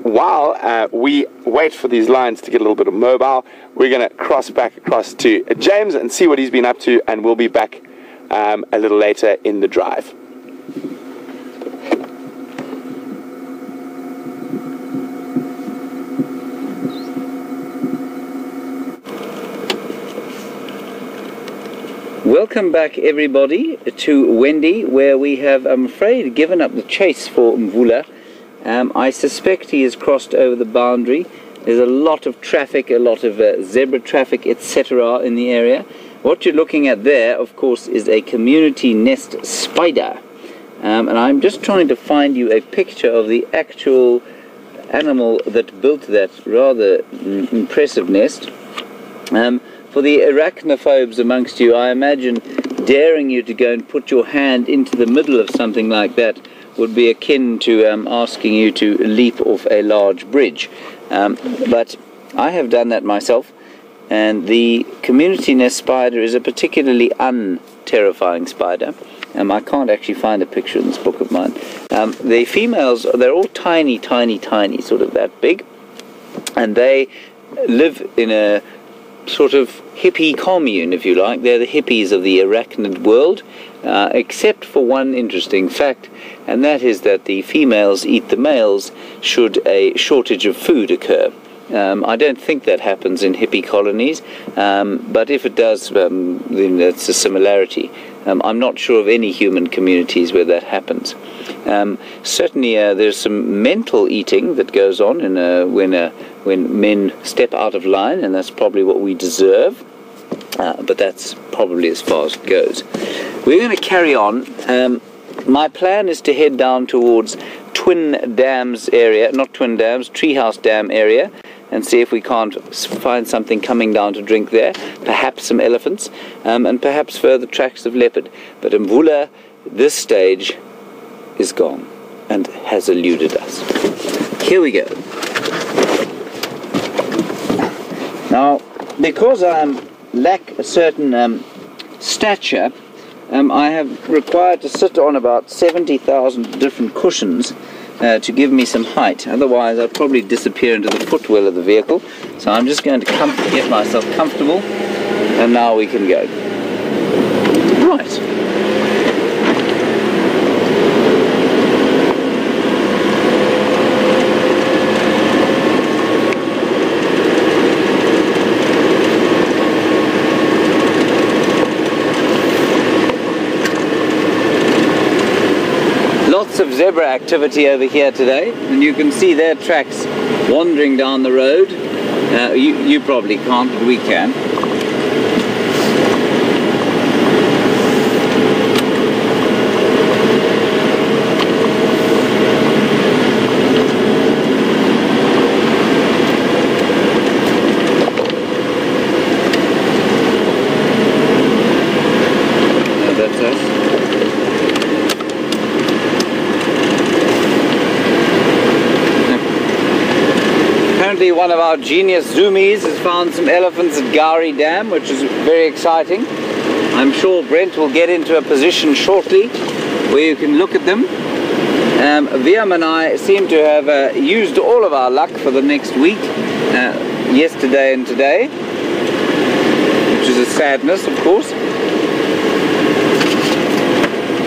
while we wait for these lions to get a little bit of mobile, we're going to cross back across to James and see what he's been up to, and we'll be back a little later in the drive. Welcome back, everybody, to Wendy, where we have, I'm afraid, given up the chase for Mvula. I suspect he has crossed over the boundary. There's a lot of traffic, a lot of zebra traffic, etc. in the area. What you're looking at there, of course, is a community nest spider. And I'm just trying to find you a picture of the actual animal that built that rather impressive nest. For the arachnophobes amongst you, I imagine daring you to go and put your hand into the middle of something like that would be akin to asking you to leap off a large bridge. But I have done that myself, and the community nest spider is a particularly unterrifying spider. I can't actually find a picture in this book of mine. The females, they're all tiny, tiny, tiny, sort of that big, and they live in a sort of hippie commune, if you like. They're the hippies of the arachnid world, except for one interesting fact, and that is that the females eat the males should a shortage of food occur. I don't think that happens in hippie colonies, but if it does, then that's a similarity. I'm not sure of any human communities where that happens. Certainly there's some mental eating that goes on when men step out of line, and that's probably what we deserve, but that's probably as far as it goes. We're going to carry on. My plan is to head down towards Twin Dams area, not Twin Dams, Treehouse Dam area, and see if we can't find something coming down to drink there, perhaps some elephants, and perhaps further tracks of leopard. But Mvula, this stage, is gone and has eluded us. Here we go. Now, because I lack a certain stature, I have required to sit on about 70,000 different cushions to give me some height. Otherwise, I'd probably disappear into the footwell of the vehicle. So I'm just going to get myself comfortable, and now we can go. Right. Lots of zebra activity over here today, and you can see their tracks wandering down the road. You probably can't, but we can. That's us. Apparently one of our genius zoomies has found some elephants at Gowrie Dam, which is very exciting. I'm sure Brent will get into a position shortly where you can look at them. Viam and I seem to have used all of our luck for the next week, yesterday and today, which is a sadness, of course.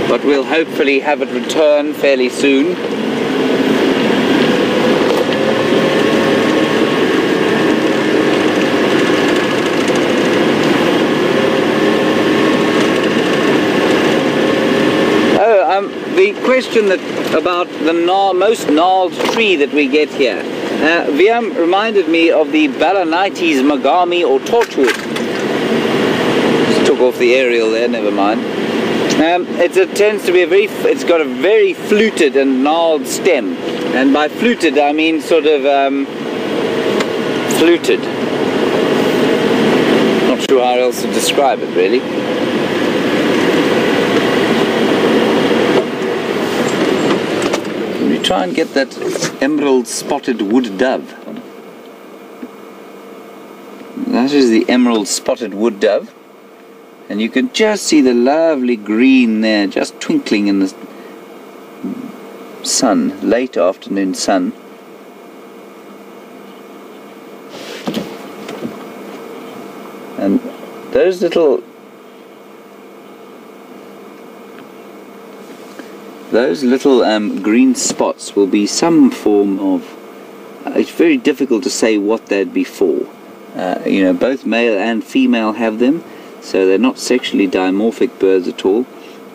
But we'll hopefully have it return fairly soon. The question about the most gnarled tree that we get here. Viam reminded me of the Balanites Magami or Torchwood. Just took off the aerial there, never mind. It tends to be it's got a very fluted and gnarled stem. And by fluted I mean sort of fluted. Not sure how else to describe it really. Try and get that emerald spotted wood dove. That is the emerald spotted wood dove, and you can just see the lovely green there just twinkling in the sun, late afternoon sun. those little green spots will be some form of, it's very difficult to say what they'd be for. You know, both male and female have them, so they're not sexually dimorphic birds at all.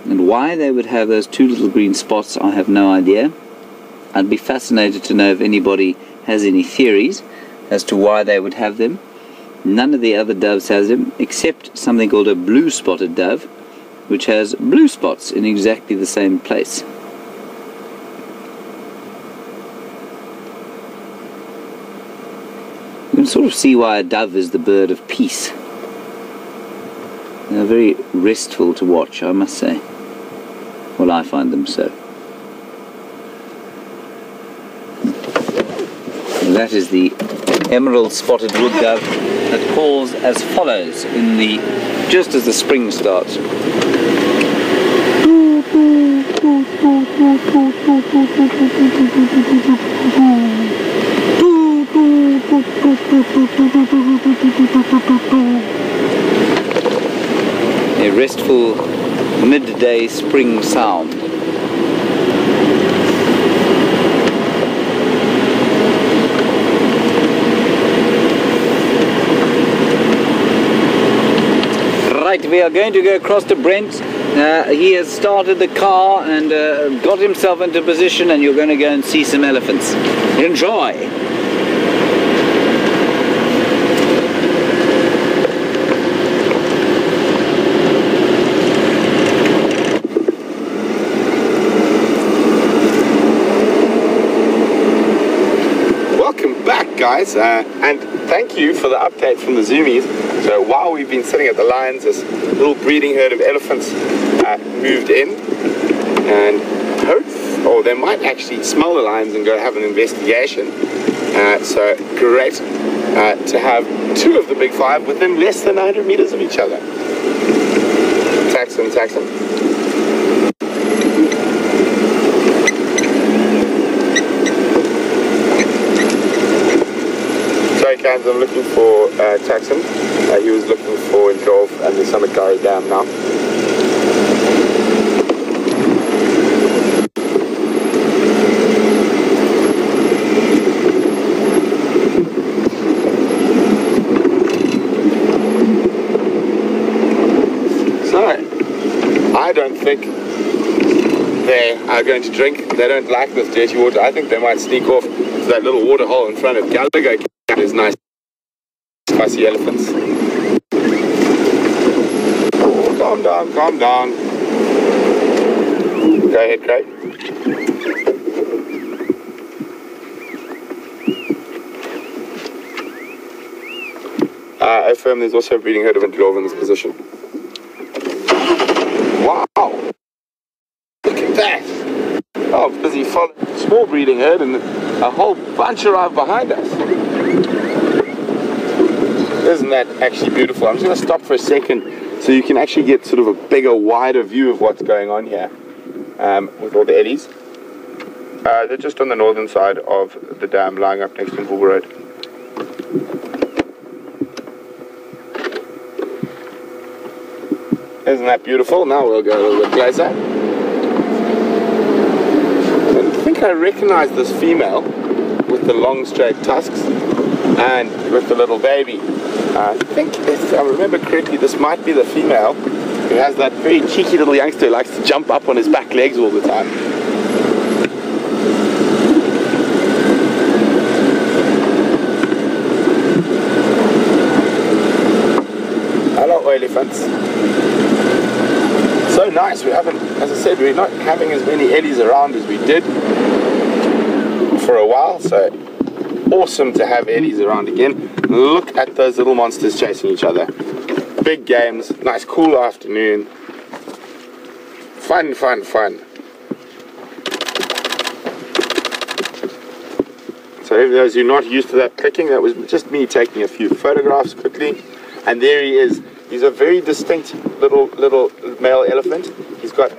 And why they would have those two little green spots, I have no idea. I'd be fascinated to know if anybody has any theories as to why they would have them. None of the other doves has them, except something called a blue-spotted dove, which has blue spots in exactly the same place. You can sort of see why a dove is the bird of peace. They're very restful to watch, I must say. Well, I find them so. And that is the emerald spotted wood dove that calls as follows in the just as the spring starts. A restful midday spring sound. Right, we are going to go across to Brent. He has started the car and got himself into position, and you're going to go and see some elephants. Enjoy! Welcome back, guys, and thank you for the update from the zoomies. So while we've been sitting at the lions, this little breeding herd of elephants moved in, and they might actually smell the lions and go have an investigation. So great to have two of the big five within less than 100 meters of each other. Tax them. I'm looking for Taxon. He was looking for Njov and the Samakari Dam now. So, I don't think they are going to drink. They don't like this dirty water. I think they might sneak off to that little water hole in front of Gallagher. Is nice spicy elephants. Calm down. Go ahead, Craig. I affirm there's also a breeding herd of Ndlov in this position. Wow! Look at that! Oh, busy following small breeding herd and a whole bunch arrived behind us. Isn't that actually beautiful? I'm just going to stop for a second so you can actually get sort of a bigger, wider view of what's going on here with all the eddies. They're just on the northern side of the dam, lying up next to Nkuhumas Road. Isn't that beautiful? Now we'll go a little bit closer. I think I recognize this female with the long straight tusks and with the little baby. I think, if I remember correctly, this might be the female who has that very cheeky little youngster who likes to jump up on his back legs all the time. Hello, elephants. So nice. We haven't, as I said, we're not having as many eddies around as we did for a while, so awesome to have eddies around again. Look at those little monsters chasing each other. Big games, nice cool afternoon. Fun. So for those who are not used to that clicking, that was just me taking a few photographs quickly. And there he is. He's a very distinct little male elephant. He's got,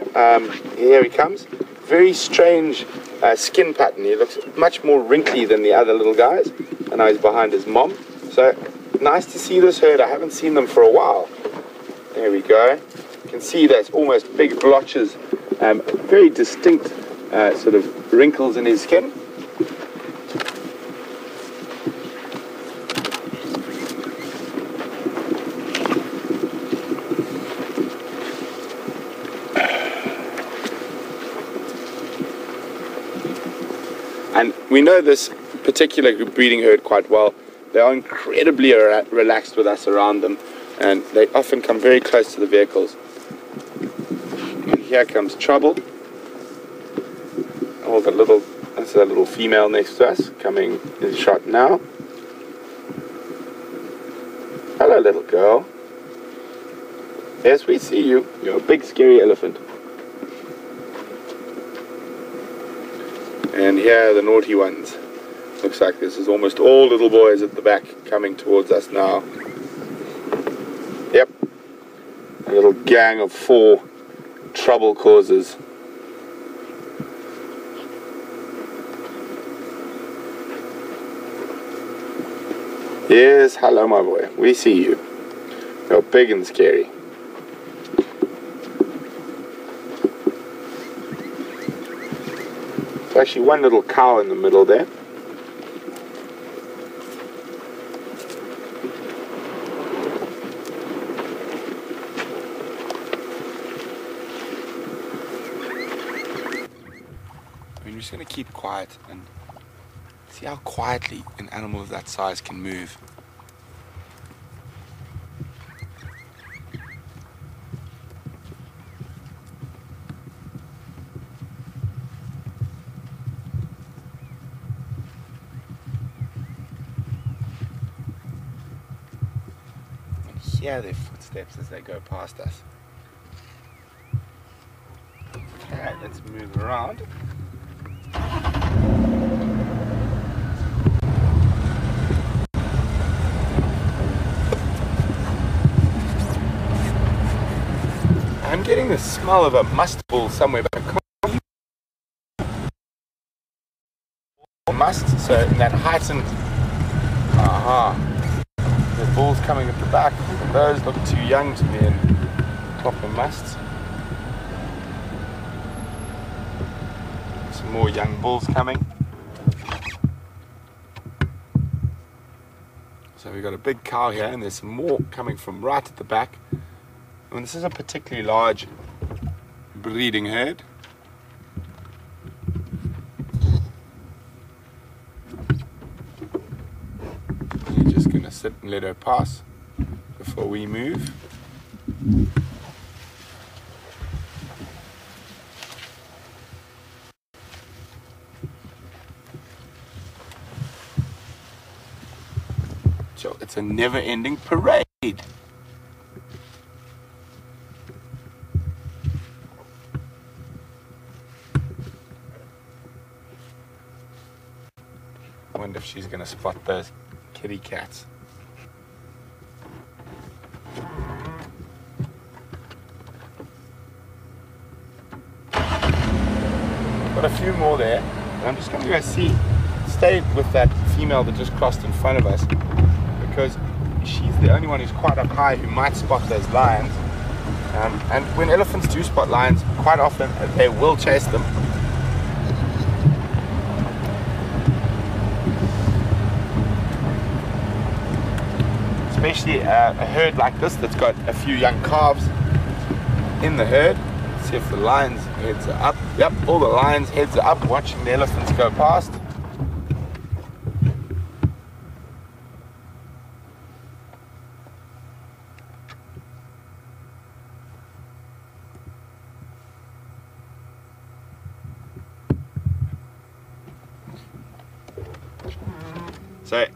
here he comes, very strange skin pattern. He looks much more wrinkly than the other little guys. And now he's behind his mom. So nice to see this herd. I haven't seen them for a while. There we go. You can see there's almost big blotches, very distinct sort of wrinkles in his skin. And we know this particular breeding herd quite well. They are incredibly relaxed with us around them, and they often come very close to the vehicles. And here comes Trouble. Oh, that's a little female next to us, coming in shot now. Hello, little girl. Yes, we see you. You're a big, scary elephant. And here are the naughty ones. Looks like this is almost all little boys at the back coming towards us now. Yep. A little gang of 4 trouble causers. Yes, hello my boy. We see you. You're big and scary. There's actually one little cow in the middle there. We're just going to keep quiet and see how quietly an animal of that size can move. Hear their footsteps as they go past us. Okay, let's move around. I'm getting the smell of a must bull somewhere, but I can't. Must, so in that heightened. The bulls coming at the back. Those look too young to be in proper musts. Some more young bulls coming. So we've got a big cow here, and there's some more coming from right at the back. And this is a particularly large breeding herd. You're just going to sit and let her pass before we move. So it's a never-ending parade. I wonder if she's going to spot those kitty cats. Got a few more there, and I'm just going to go stay with that female that just crossed in front of us, because she's the only one who's quite up high who might spot those lions. And when elephants do spot lions, quite often they will chase them. Especially a herd like this that's got a few young calves in the herd. Let's see if the lions' heads are up. Yep, all the lions' heads are up, watching the elephants go past. So,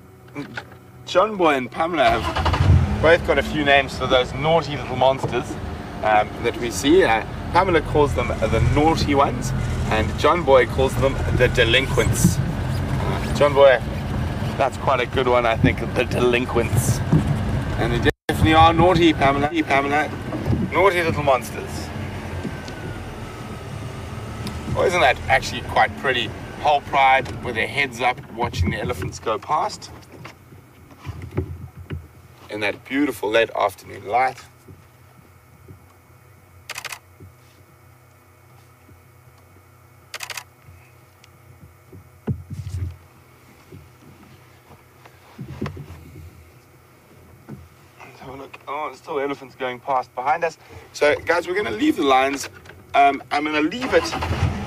John Boy and Pamela have both got a few names for those naughty little monsters that we see. Pamela calls them the naughty ones, and John Boy calls them the delinquents. John Boy, that's quite a good one, I think, the delinquents. And they definitely are naughty, Pamela. Naughty little monsters. Well, isn't that actually quite pretty? Whole pride with their heads up, watching the elephants go past in that beautiful late afternoon light. Oh, there's still elephants going past behind us. So, guys, we're going to leave the lines. I'm going to leave it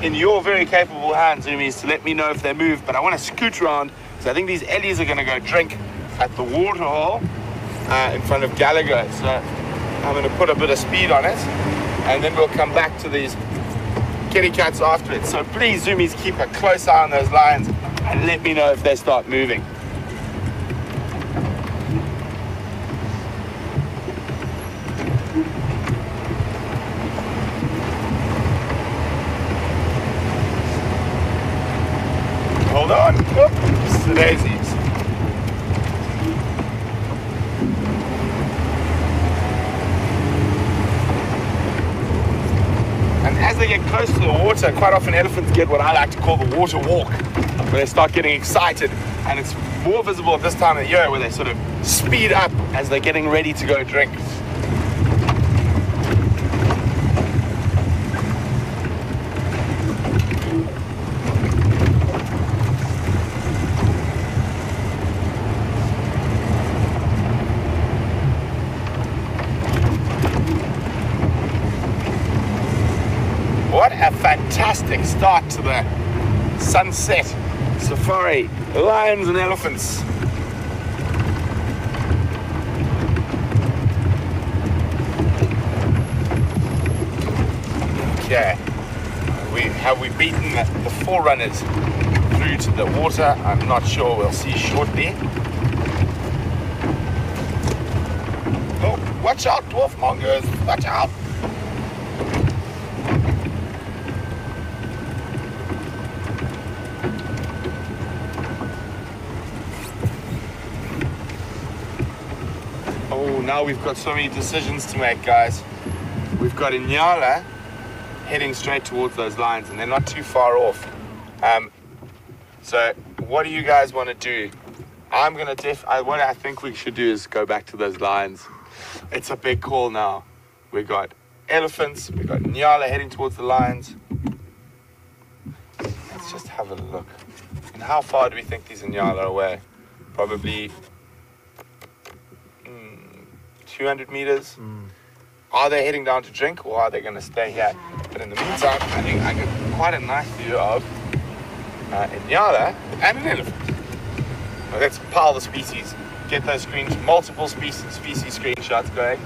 in your very capable hands, Zoomies, to let me know if they move. But I want to scoot around. So I think these Ellies are going to go drink at the water hole in front of Gallagher. So I'm going to put a bit of speed on it. And then we'll come back to these kitty cats after it. So please, Zoomies, keep a close eye on those lions and let me know if they start moving. Hold on. Oops, the daisies. And as they get close to the water, quite often elephants get what I like to call the water walk, where they start getting excited. And it's more visible at this time of the year, where they sort of speed up as they're getting ready to go drink. What a fantastic start to the sunset safari. Lions and elephants. Okay. Have we beaten the forerunners through to the water? I'm not sure. We'll see shortly. Oh, watch out, dwarf mongers. Watch out. Oh, now we've got so many decisions to make, guys. We've got Inyala heading straight towards those lines, and they're not too far off. So what do you guys want to do? What I think we should do is go back to those lines. It's a big call now. We've got elephants, we've got Inyala heading towards the lines. Let's just have a look. And how far do we think these Inyala are away? Probably 200 meters. Are they heading down to drink, or are they going to stay here? But in the meantime, I think I get quite a nice view of Inyala and an elephant. Well, let's pile the species, get those multiple species screenshots going.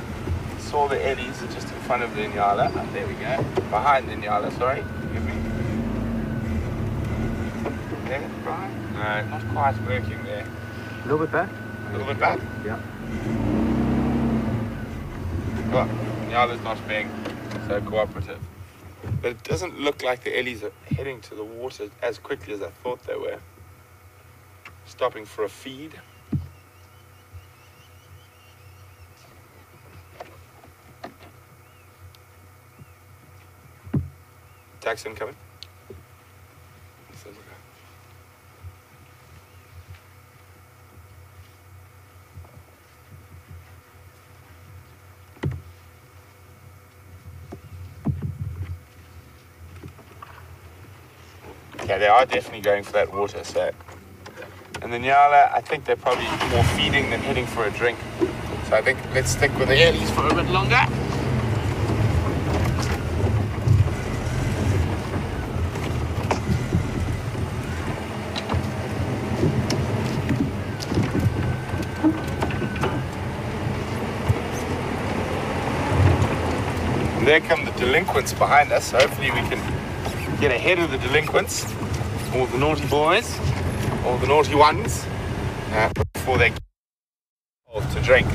Saw the Eddies just in front of the Inyala. There we go. Behind the Inyala, sorry. Forgive me. There, Bryan? No, not quite working there. A little bit back? A little bit back? Yeah. Well, Inyala's not being so cooperative. But it doesn't look like the Ellies are heading to the water as quickly as I thought they were. Stopping for a feed. Taxi incoming. Yeah, they are definitely going for that water, so. And the Nyala, I think they're probably more feeding than heading for a drink. So I think let's stick with the Ellies for a bit longer. And there come the delinquents behind us, so hopefully we can get ahead of the delinquents, or the naughty boys, or the naughty ones, before they get to drink.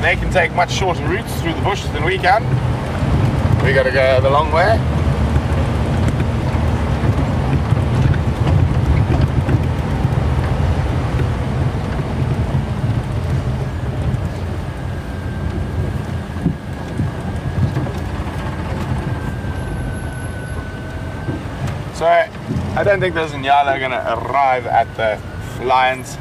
They can take much shorter routes through the bush than we can. We got to go the long way. So I don't think those Inyala are going to arrive at the lions.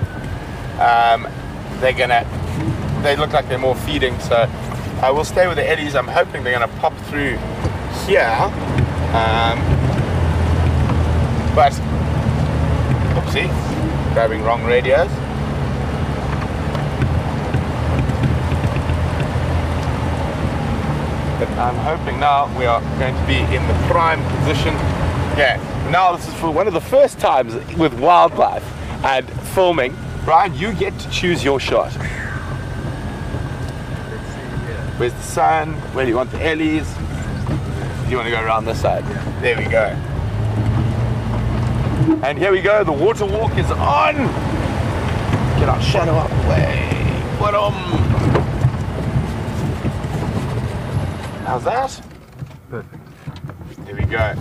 They look like they're more feeding, so I will stay with the eddies. I'm hoping they're gonna pop through here, but oopsie, grabbing wrong radios. But I'm hoping now we are going to be in the prime position. Yeah, now this is for one of the first times with wildlife and filming. Bryan, you get to choose your shot. Where's the sun? Where do you want the ellies? Do you want to go around this side? Yeah. There we go. And here we go, the water walk is on! Get our shadow up the way. Bottom! How's that? Perfect. There we go.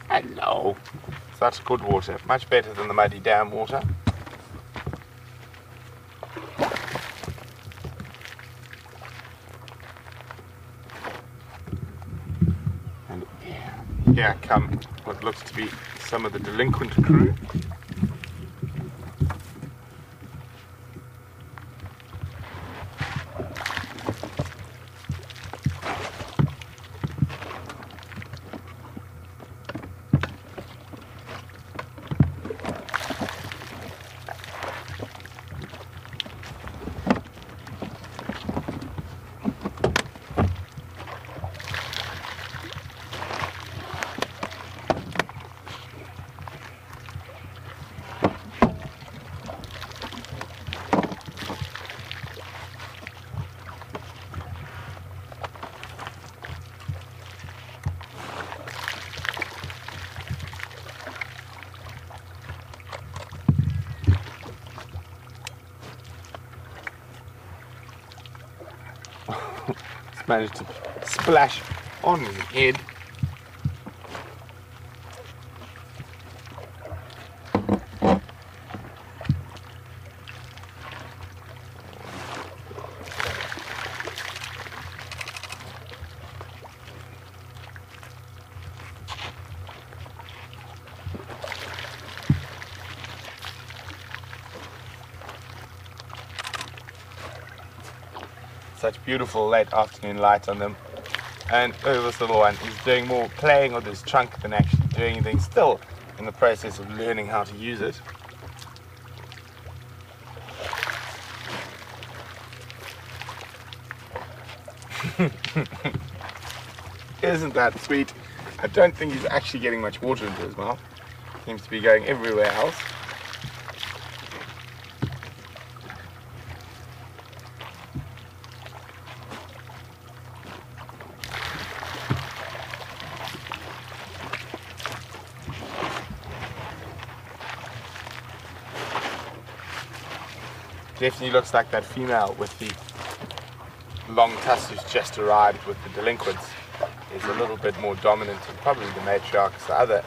Hello. Such good water. Much better than the muddy dam water. And here come what looks to be some of the delinquent crew. Managed to splash on his head. Such beautiful late afternoon light on them. And this little one is doing more playing with his trunk than actually doing anything, still in the process of learning how to use it. Isn't that sweet? I don't think he's actually getting much water into his mouth. Seems to be going everywhere else. Definitely looks like that female with the long tusk who's just arrived with the delinquents is a little bit more dominant and probably the matriarch, because the other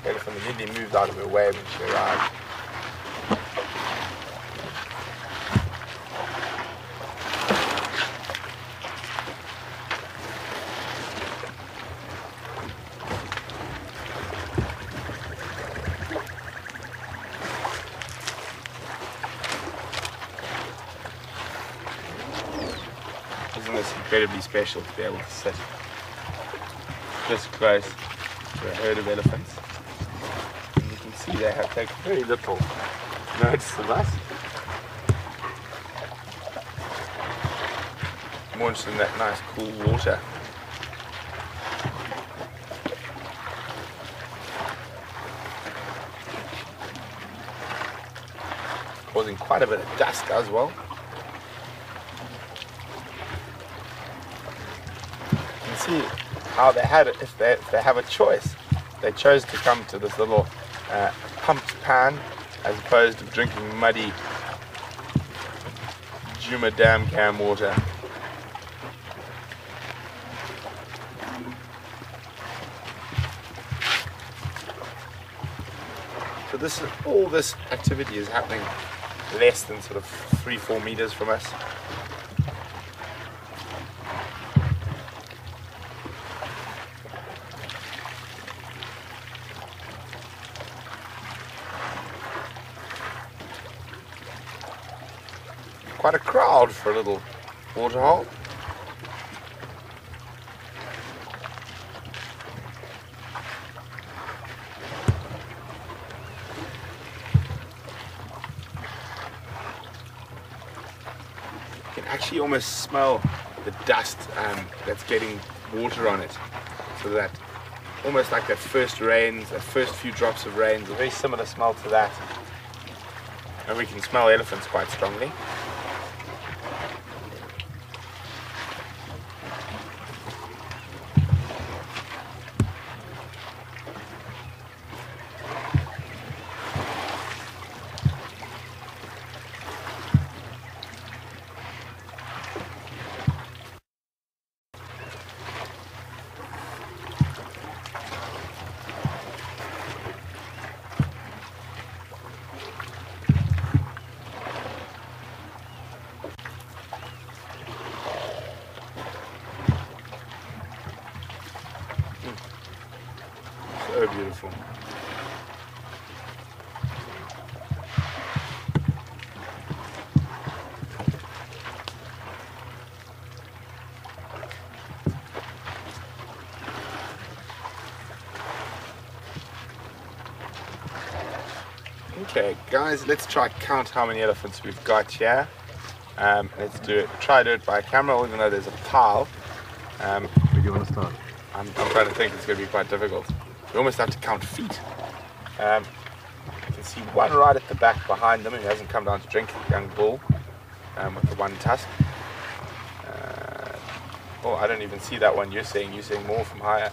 elephant immediately moved out of her way when she arrived. Isn't this incredibly special to be able to sit this close to a herd of elephants? And you can see they have taken very little notice of us. More interested in that nice cool water. Causing quite a bit of dust as well. See how they had it. If they have a choice, they chose to come to this little pumped pan as opposed to drinking muddy Juma dam cam water. So all this activity is happening less than sort of 3-4 meters from us. Quite a crowd for a little waterhole. You can actually almost smell the dust that's getting water on it. So that, almost like that first rains, that first few drops of rain, a very similar smell to that. And we can smell elephants quite strongly. So beautiful. Okay, guys, let's try count how many elephants we've got here. Let's do it. Try to do it by camera, even though there's a pile. Where do you want to start? I'm trying to think. It's going to be quite difficult. We almost have to count feet. You can see one right at the back behind them who hasn't come down to drink, young bull with the one tusk. Oh, I don't even see that one you're seeing more from higher.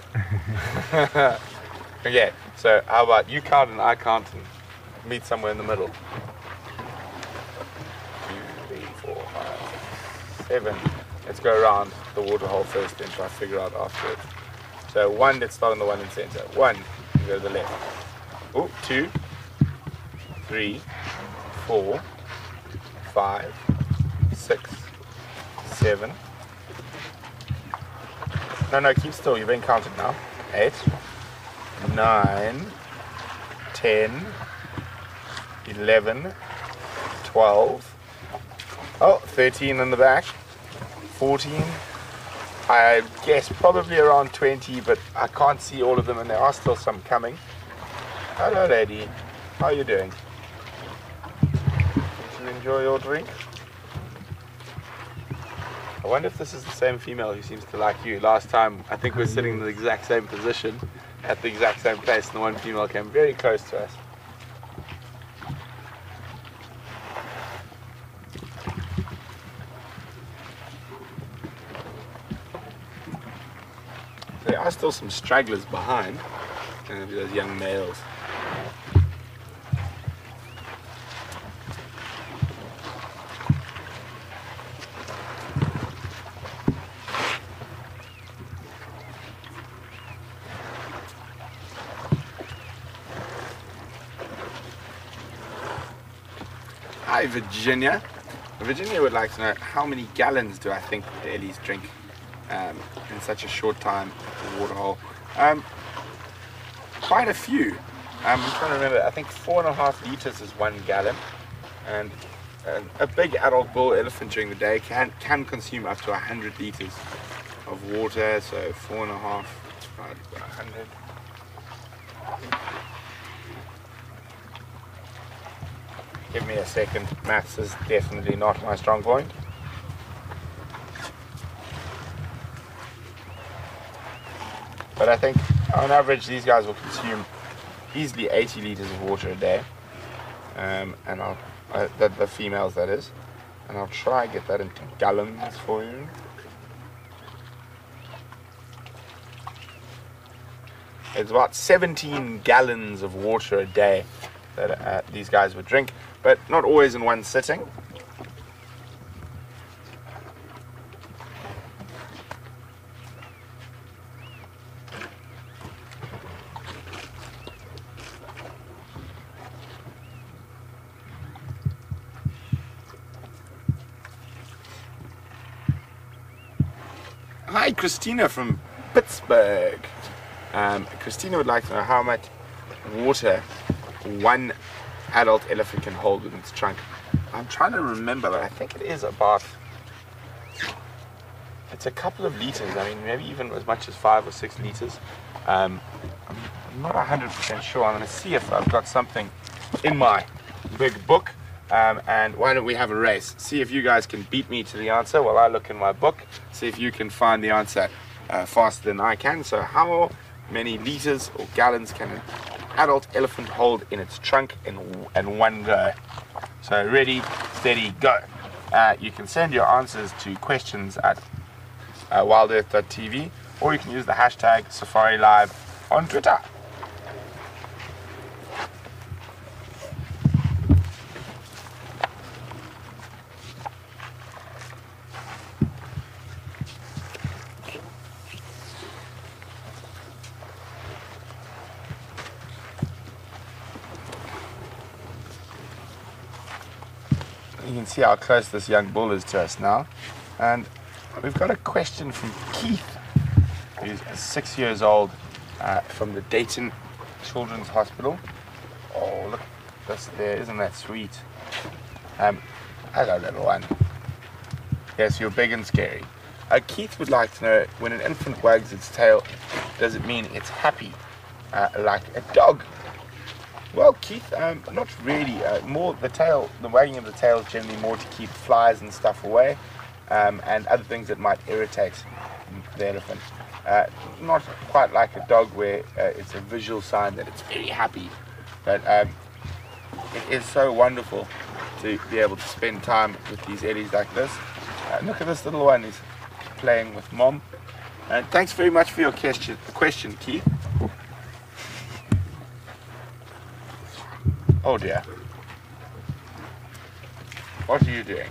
Okay, so how about you count and I count and meet somewhere in the middle. 2, 3, 4, 5, 7. Let's go around the waterhole first, then try to figure out afterwards. So 1, let's start on the one in the center. 1, go to the left. Oh, 2, 3, 4, 5, 6, 7. No, keep still. You've been counted now. 8, 9, 10, 11, 12. Oh, 13 in the back. 14. I guess probably around 20, but I can't see all of them, and there are still some coming. Hello, lady. How are you doing? Did you enjoy your drink? I wonder if this is the same female who seems to like you. Last time, I think we were sitting in the exact same position at the exact same place, and the one female came very close to us. There are still some stragglers behind, those young males. Hi, Virginia. Virginia would like to know, how many gallons do I think the Ellies drink in such a short time in the waterhole? Quite a few. I'm trying to remember. I think 4.5 liters is 1 gallon, and a big adult bull elephant during the day can consume up to 100 liters of water. So 4.5 divided by 100. Give me a second. Maths is definitely not my strong point. But I think on average these guys will consume easily 80 liters of water a day, and the females, that is. And I'll try and get that into gallons for you. It's about 17 gallons of water a day that these guys would drink, but not always in one sitting. Hi, Christina from Pittsburgh. Christina would like to know how much water one adult elephant can hold within its trunk. I'm trying to remember, but I think it is about, it's a couple of liters. I mean, maybe even as much as 5 or 6 liters. I'm not 100% sure. I'm going to see if I've got something in my big book. And why don't we have a race? See if you guys can beat me to the answer while I look in my book. See if you can find the answer faster than I can. So how many liters or gallons can an adult elephant hold in its trunk in one go? So ready, steady, go. You can send your answers to questions at WildEarth.tv, or you can use the hashtag Safari Live on Twitter. You can see how close this young bull is to us now. And we've got a question from Keith, who's 6 years old, from the Dayton Children's Hospital. Oh, look at this there, isn't that sweet? Hello, little one. Yes, you're big and scary. Keith would like to know, when an elephant wags its tail, does it mean it's happy, like a dog? Well, Keith, not really. More the wagging of the tail is generally more to keep flies and stuff away, and other things that might irritate the elephant. Not quite like a dog where it's a visual sign that it's very happy, but it is so wonderful to be able to spend time with these eddies like this. Look at this little one, he's playing with mom. And thanks very much for your question, Keith. Oh dear. What are you doing?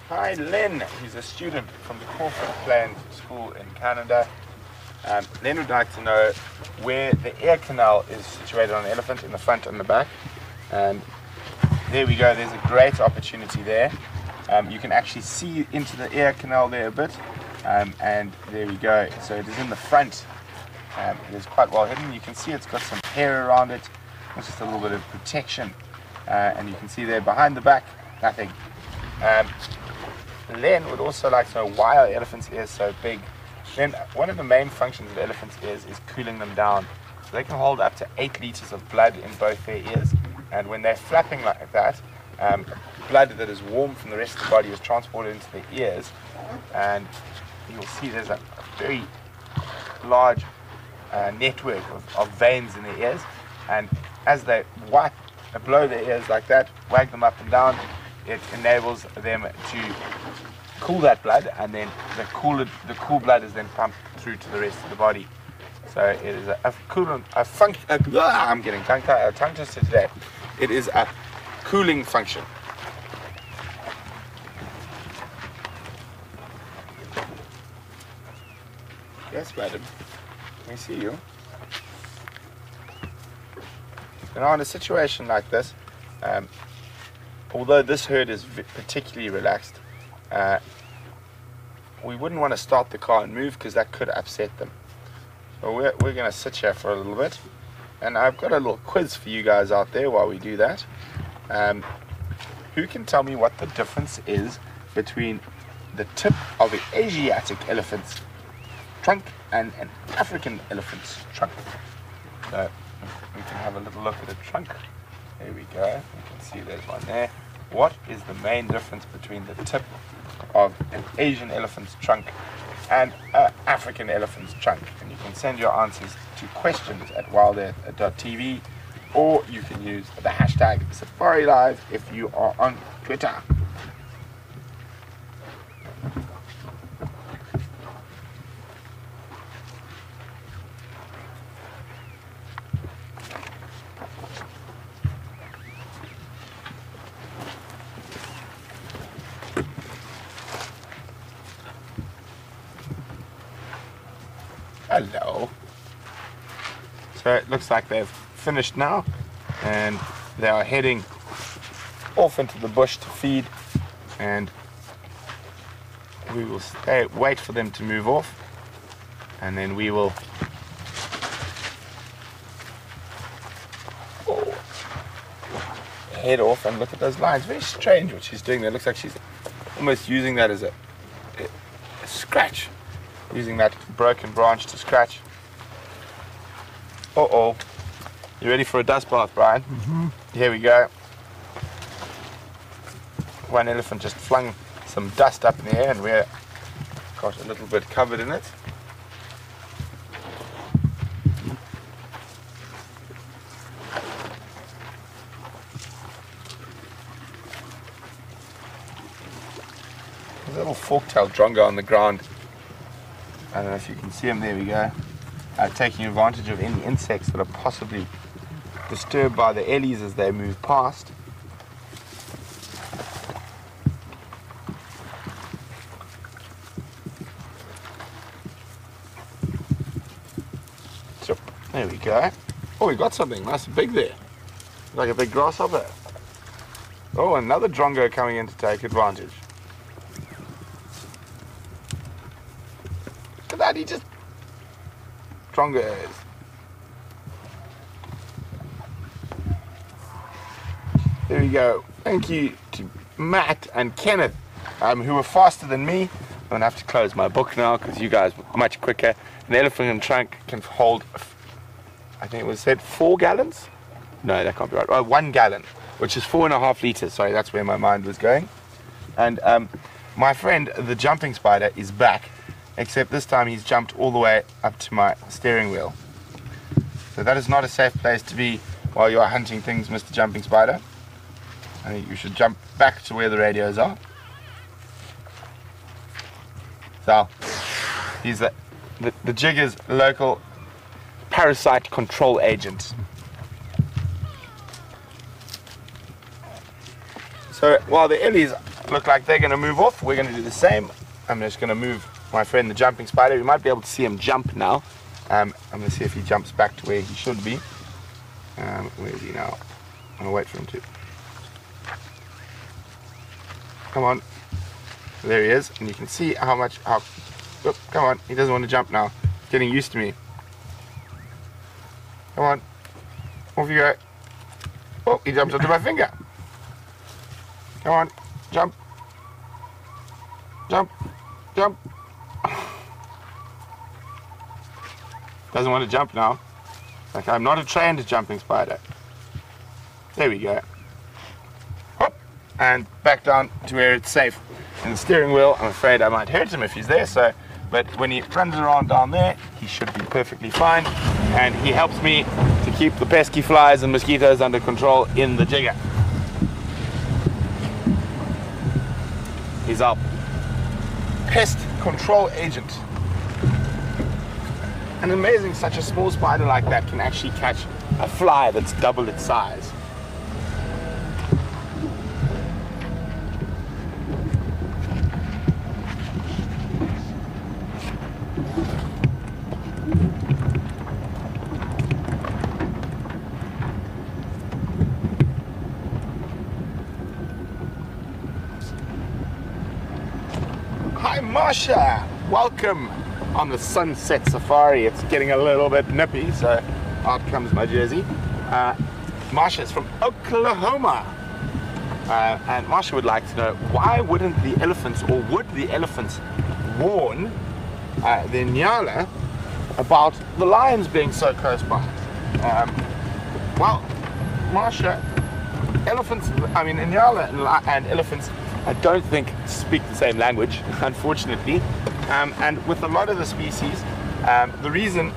Hi, Len. He's a student from the Crawford Plains School in Canada. Len would like to know where the ear canal is situated on an elephant, in the front and the back. And there we go. There's a great opportunity there. You can actually see into the ear canal there a bit. And there we go. So it is in the front. It is quite well hidden. You can see it's got some hair around it. It's just a little bit of protection. And you can see there behind the back, nothing. Len would also like to know why are elephants' ears so big. Then one of the main functions of elephants' ears is cooling them down. So they can hold up to 8 liters of blood in both their ears, and when they're flapping like that, blood that is warm from the rest of the body is transported into the ears, and you'll see there's a very large network of veins in the ears, and as they blow their ears like that, wag them up and down, it enables them to cool that blood, and then the cool blood is then pumped through to the rest of the body. So it is I'm getting tongue twisted today. It is a cooling function. Yes, madam. Can we see you? So now in a situation like this, although this herd is particularly relaxed, we wouldn't want to start the car and move because that could upset them. So we're going to sit here for a little bit, and I've got a little quiz for you guys out there while we do that. Who can tell me what the difference is between the tip of an Asiatic elephant's trunk and an African elephant's trunk? So we can have a little look at the trunk. There we go. You can see there's one there. What is the main difference between the tip of an Asian elephant's trunk and an African elephant's trunk? And you can send your answers to questions at wildearth.tv, or you can use the hashtag Safari Live if you are on Twitter. Hello. So it looks like they've finished now, and they are heading off into the bush to feed, and we will wait for them to move off, and then we will head off and look at those lines. Very strange what she's doing there. It looks like she's almost using that as a scratch, using that broken branch to scratch. Uh-oh. You ready for a dust bath, Brian? Mm-hmm. Here we go. One elephant just flung some dust up in the air, and we're got a little bit covered in it. There's a little fork-tailed drongo on the ground. I don't know if you can see him. There we go. Taking advantage of any insects that are possibly disturbed by the ellies as they move past. So, there we go. Oh, we got something nice and big there. Like a big grasshopper. Oh, another drongo coming in to take advantage. Look at that, he just... Drongos. There we go. Thank you to Matt and Kenneth, who were faster than me. I'm going to have to close my book now because you guys were much quicker. An elephant trunk can hold, I think it was said 4 gallons? No, that can't be right. Oh, 1 gallon, which is 4.5 liters. Sorry, that's where my mind was going. And my friend, the jumping spider, is back. Except this time he's jumped all the way up to my steering wheel. So that is not a safe place to be while you are hunting things, Mr. Jumping Spider. I think you should jump back to where the radios are. So, he's the Jigger's local parasite control agent. So while the ellies look like they're going to move off, we're going to do the same. I'm just going to move my friend the jumping spider. We might be able to see him jump now. I'm going to see if he jumps back to where he should be. Where is he now? I'm going to wait for him to. Come on. There he is. And you can see how oh, come on. He doesn't want to jump now. He's getting used to me. Come on. Off you go. Oh, he jumps onto my finger. Come on. Jump. Jump. Jump. Doesn't want to jump now. Like, I'm not a trained jumping spider. There we go. Hop. And back down to where it's safe. And the steering wheel, I'm afraid I might hurt him if he's there, so, but when he runs around down there, he should be perfectly fine. And he helps me to keep the pesky flies and mosquitoes under control in the Jigger. He's our pest control agent. And amazing, such a small spider like that can actually catch a fly that's double its size. Hi Marsha, welcome on the sunset safari. It's getting a little bit nippy, so out comes my jersey. Marsha is from Oklahoma, and Marsha would like to know, why wouldn't the elephants, or would the elephants warn the Nyala about the lions being so close by? Well, Marsha, elephants, I mean Nyala and elephants, I don't think speak the same language, unfortunately. And with a lot of the species, the reason,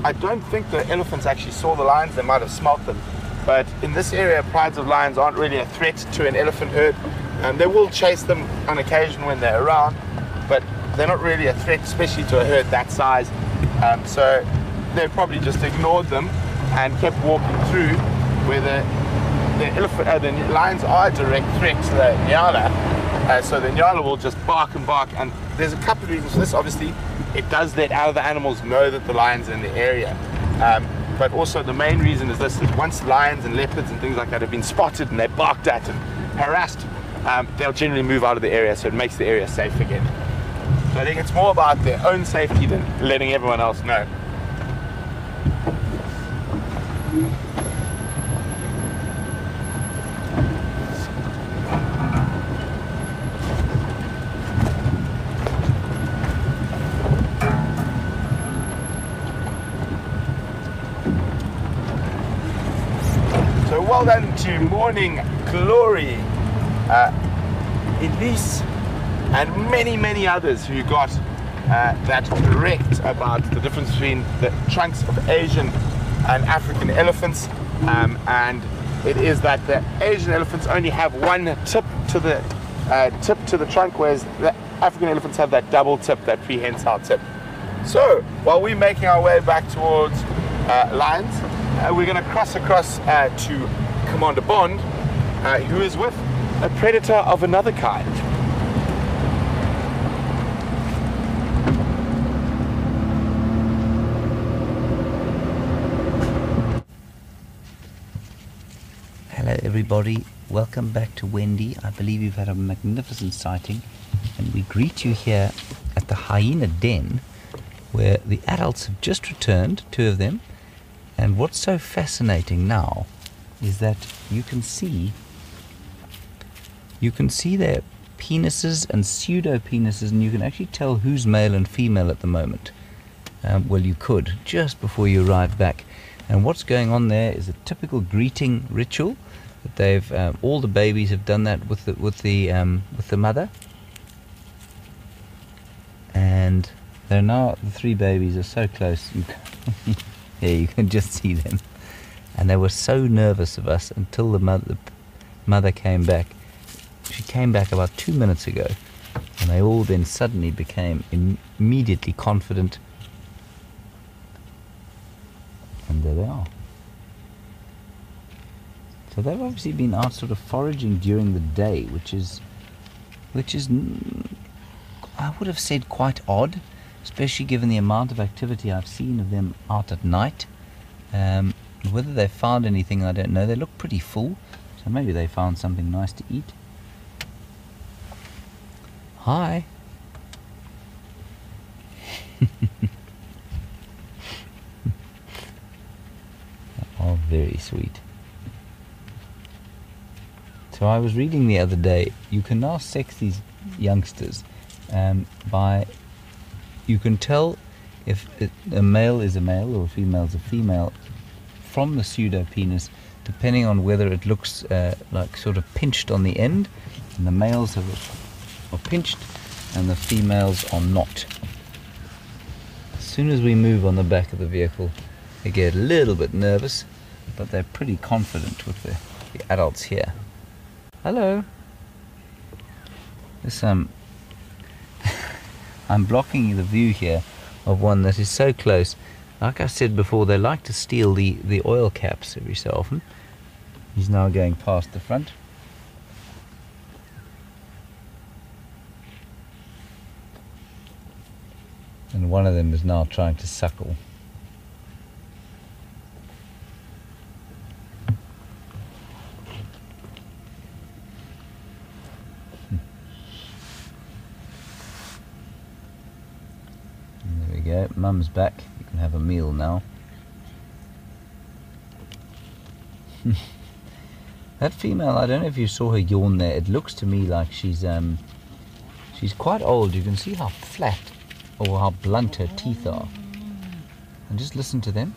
I don't think the elephants actually saw the lions. They might have smelt them. But in this area, prides of lions aren't really a threat to an elephant herd. They will chase them on occasion when they're around, but they're not really a threat, especially to a herd that size. So they probably just ignored them and kept walking through where the lions are a direct threat to the Hyenas. So the nyala will just bark and bark, and there's a couple of reasons for this. Obviously, it does let other animals know that the lion's in the area. But also the main reason is this, that once lions and leopards and things like that have been spotted and they're barked at and harassed, they'll generally move out of the area, so it makes the area safe again. So I think it's more about their own safety than letting everyone else know. Well done to Morning Glory, Elise, and many others who got that correct about the difference between the trunks of Asian and African elephants, and it is that the Asian elephants only have one tip to the trunk, whereas the African elephants have that double tip, that prehensile tip. So while we're making our way back towards lions, we're going to cross across to Commander Bond, who is with a predator of another kind. Hello everybody, welcome back to Wendy. I believe you've had a magnificent sighting, and we greet you here at the hyena den, where the adults have just returned, 2 of them. And what's so fascinating now is that you can see their penises and pseudo-penises, and you can actually tell who's male and female at the moment. Well, you could, just before you arrived back. And what's going on there is a typical greeting ritual that they've all the babies have done that with the mother, and they're now, the 3 babies are so close. Yeah, you can just see them. And they were so nervous of us until the mother came back. She came back about 2 minutes ago, and they all then suddenly became immediately confident. And there they are. So they've obviously been out sort of foraging during the day, which is I would have said quite odd, especially given the amount of activity I've seen of them out at night. Whether they found anything, I don't know. They look pretty full, so maybe they found something nice to eat. Hi. Oh, very sweet. So I was reading the other day, you can now sex these youngsters by, you can tell if a male is a male or a female is a female from the pseudo-penis, depending on whether it looks like sort of pinched on the end, and the males are pinched and the females are not. As soon as we move on the back of the vehicle, they get a little bit nervous, but they're pretty confident with the adults here. Hello. This I'm blocking the view here of one that is so close. Like I said before, they like to steal the oil caps every so often. He's now going past the front. And one of them is now trying to suckle. There we go, Mum's back. You can have a meal now. That female, I don't know if you saw her yawn there. It looks to me like she's quite old. You can see how flat or how blunt her teeth are. And just listen to them.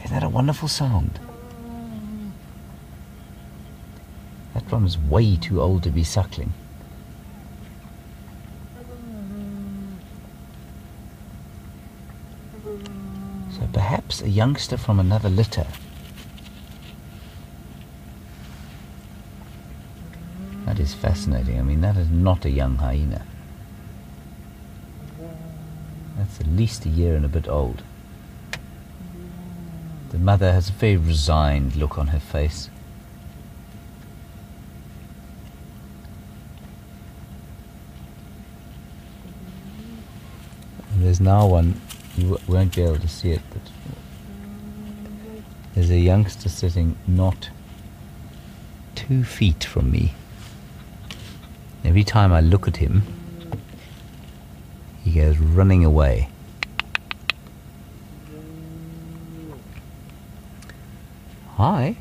Isn't that a wonderful sound? That one is way too old to be suckling. So perhaps a youngster from another litter. That is fascinating. I mean, that is not a young hyena. That's at least a year and a bit old. The mother has a very resigned look on her face. And there's now one, you won't be able to see it, but there's a youngster sitting not 2 feet from me. Every time I look at him, he goes running away. Hi.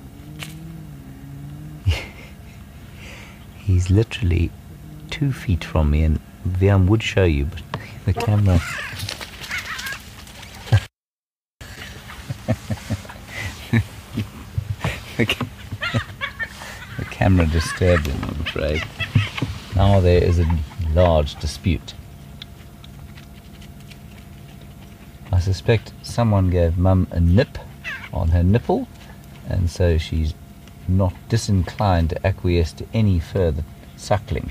He's literally 2 feet from me, and Viam would show you, but the camera... the camera disturbed him, I'm afraid. Now there is a large dispute. I suspect someone gave Mum a nip on her nipple, and so she's not disinclined to acquiesce to any further suckling.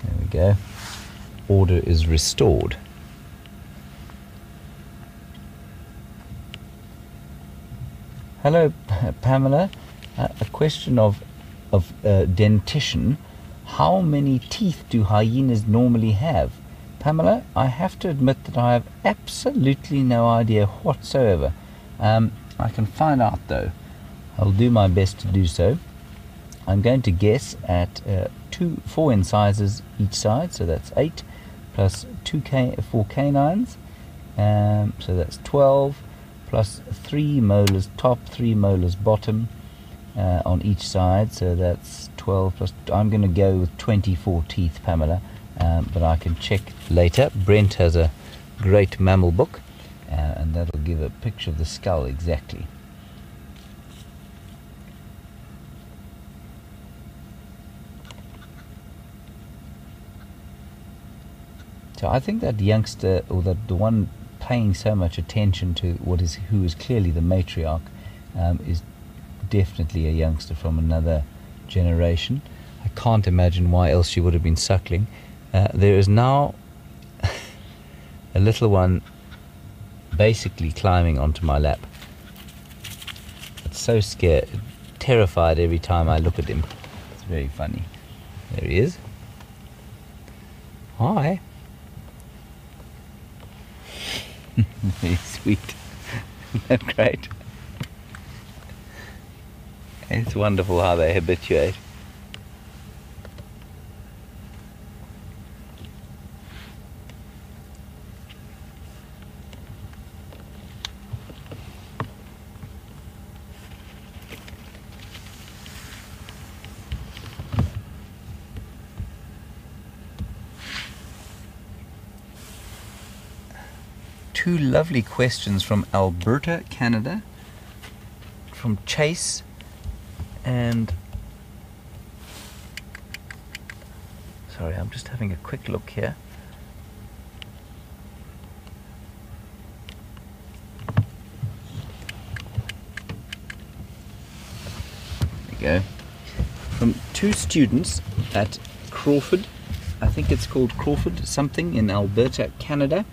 There we go. Order is restored. Hello, Pamela. A question of dentition. How many teeth do hyenas normally have? Pamela, I have to admit that I have absolutely no idea whatsoever. I can find out though. I'll do my best to do so. I'm going to guess at 4 incisors each side, so that's 8, plus 4 canines, so that's 12, plus 3 molars top, 3 molars bottom on each side, so that's 12 plus, I'm going to go with 24 teeth, Pamela, but I can check later. Brent has a great mammal book, and that'll give a picture of the skull exactly. So I think that youngster, or the one paying so much attention to who is clearly the matriarch, is definitely a youngster from another generation. I can't imagine why else she would have been suckling. There is now a little one basically climbing onto my lap. It's so scared, terrified every time I look at him. It's very funny. There he is. Hi. Very sweet. Isn't that great? It's wonderful how they habituate. Two lovely questions from Alberta, Canada, from Chase, and sorry, I'm just having a quick look here. There we go. From 2 students at Crawford, I think it's called Crawford something, in Alberta, Canada.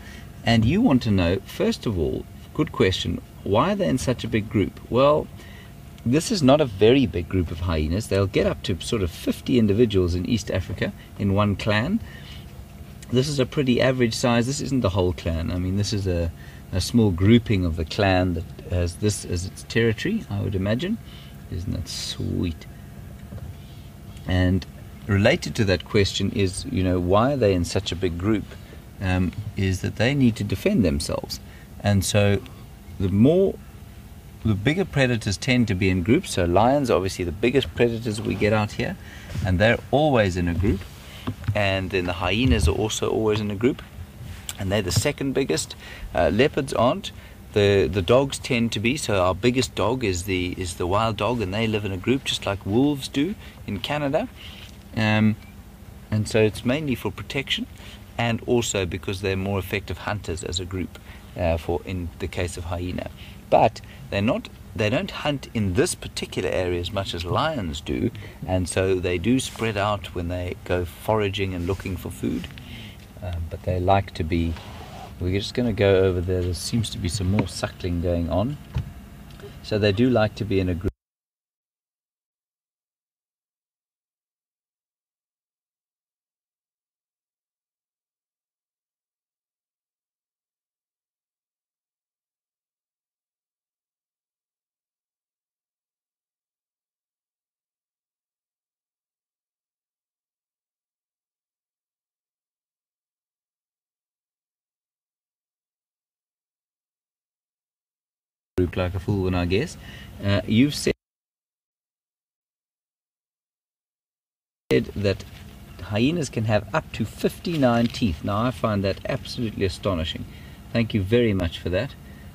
And you want to know, first of all, good question, why are they in such a big group? Well, this is not a very big group of hyenas. They'll get up to sort of 50 individuals in East Africa in one clan. This is a pretty average size. This isn't the whole clan. I mean, this is a small grouping of the clan that has this as its territory, I would imagine. Isn't that sweet? And related to that question is, you know, why are they in such a big group? Is that they need to defend themselves, and so the bigger predators tend to be in groups. So lions are obviously the biggest predators we get out here, and they're always in a group, and then the hyenas are also always in a group, and they're the second biggest. Leopards aren't. The dogs tend to be, so our biggest dog is the wild dog, and they live in a group just like wolves do in Canada, and so it's mainly for protection, and also because they're more effective hunters as a group, in the case of hyena. But they're not they don't hunt in this particular area as much as lions do, and so they do spread out when they go foraging and looking for food. But they like to be, we're just going to go over there, there seems to be some more suckling going on. So they do like to be in a group. Like a fool one, I guess. You've said that hyenas can have up to 59 teeth. Now I find that absolutely astonishing. Thank you very much for that.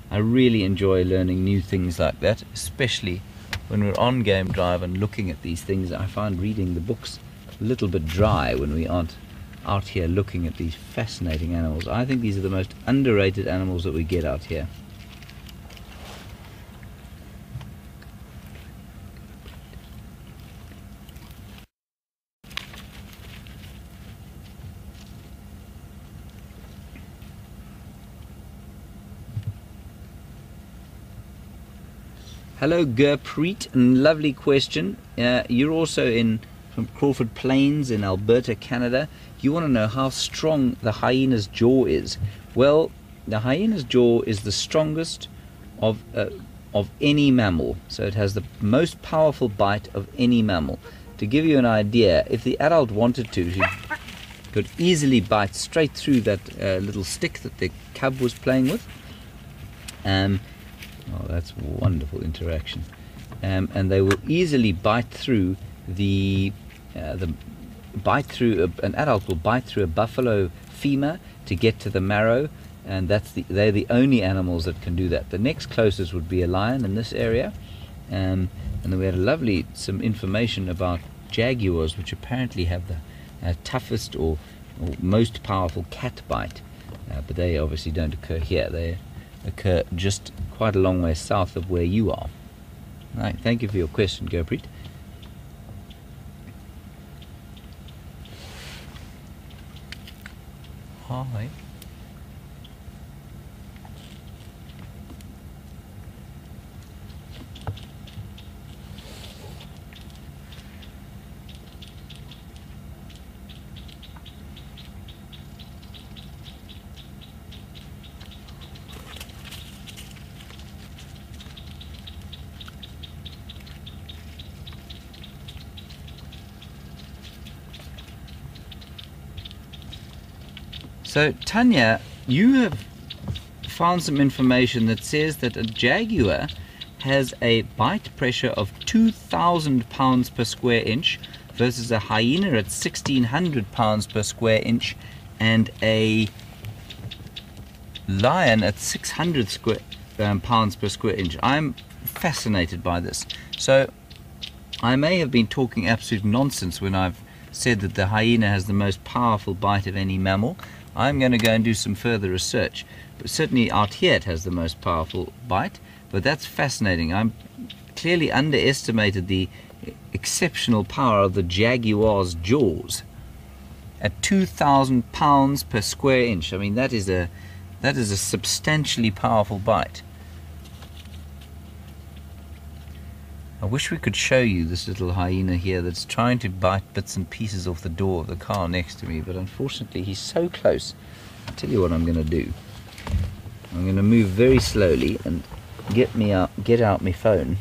I really enjoy learning new things like that, especially when we're on game drive and looking at these things. I find reading the books a little bit dry when we aren't out here looking at these fascinating animals. I think these are the most underrated animals that we get out here. Hello Gurpreet, lovely question. You're also from Crawford Plains in Alberta, Canada. You want to know how strong the hyena's jaw is. Well, the hyena's jaw is the strongest of any mammal. So it has the most powerful bite of any mammal. To give you an idea, if the adult wanted to, she could easily bite straight through that little stick that the cub was playing with. Oh, that's wonderful interaction. And they will easily bite through an adult will bite through a buffalo femur to get to the marrow, and they're the only animals that can do that. The next closest would be a lion in this area. And then we had some information about jaguars, which apparently have the toughest or most powerful cat bite, but they obviously don't occur here. They occur just quite a long way south of where you are. Right, thank you for your question, Gurpreet. Hi. So Tanya, you have found some information that says that a jaguar has a bite pressure of 2,000 pounds per square inch versus a hyena at 1,600 pounds per square inch and a lion at 600 pounds per square inch. I'm fascinated by this. So I may have been talking absolute nonsense when I've said that the hyena has the most powerful bite of any mammal. I'm going to go and do some further research, but certainly out here it has the most powerful bite. But that's fascinating. I'm clearly underestimated the exceptional power of the jaguar's jaws at 2,000 pounds per square inch. I mean, that is a substantially powerful bite. I wish we could show you this little hyena here that's trying to bite bits and pieces off the door of the car next to me, but unfortunately he's so close. I'll tell you what I'm going to do. I'm going to move very slowly and get out my phone,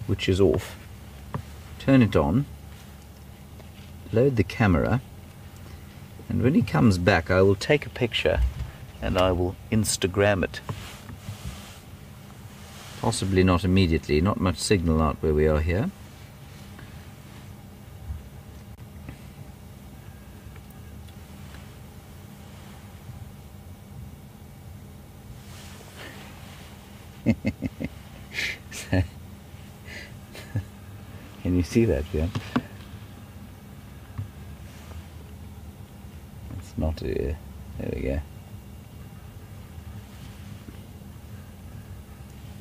which is off, turn it on, load the camera, and when he comes back I will take a picture and I will Instagram it. Possibly not immediately, not much signal out where we are here. Can you see that, yeah? It's not there we go.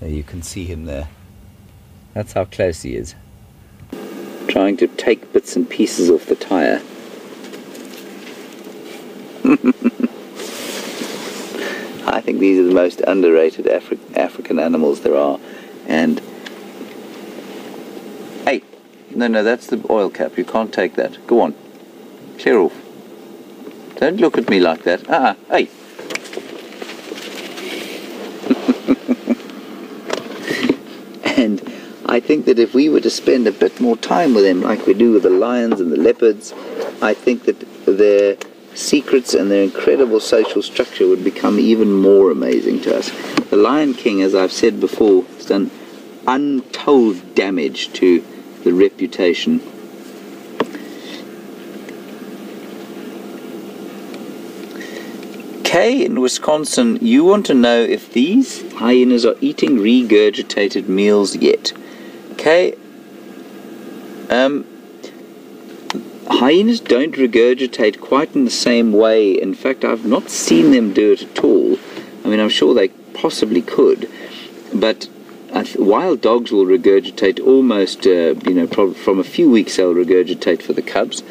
There you can see him there. That's how close he is. Trying to take bits and pieces off the tire. I think these are the most underrated African animals there are. And hey, no, that's the oil cap. You can't take that. Go on, clear off. Don't look at me like that. Hey. And I think that if we were to spend a bit more time with them, like we do with the lions and the leopards, I think that their secrets and their incredible social structure would become even more amazing to us. The Lion King, as I've said before, has done untold damage to the reputation. Kay in Wisconsin, you want to know if these hyenas are eating regurgitated meals yet. Kay, hyenas don't regurgitate quite in the same way. In fact, I've not seen them do it at all. I mean, I'm sure they possibly could, but wild dogs will regurgitate almost, from a few weeks they'll regurgitate for the cubs,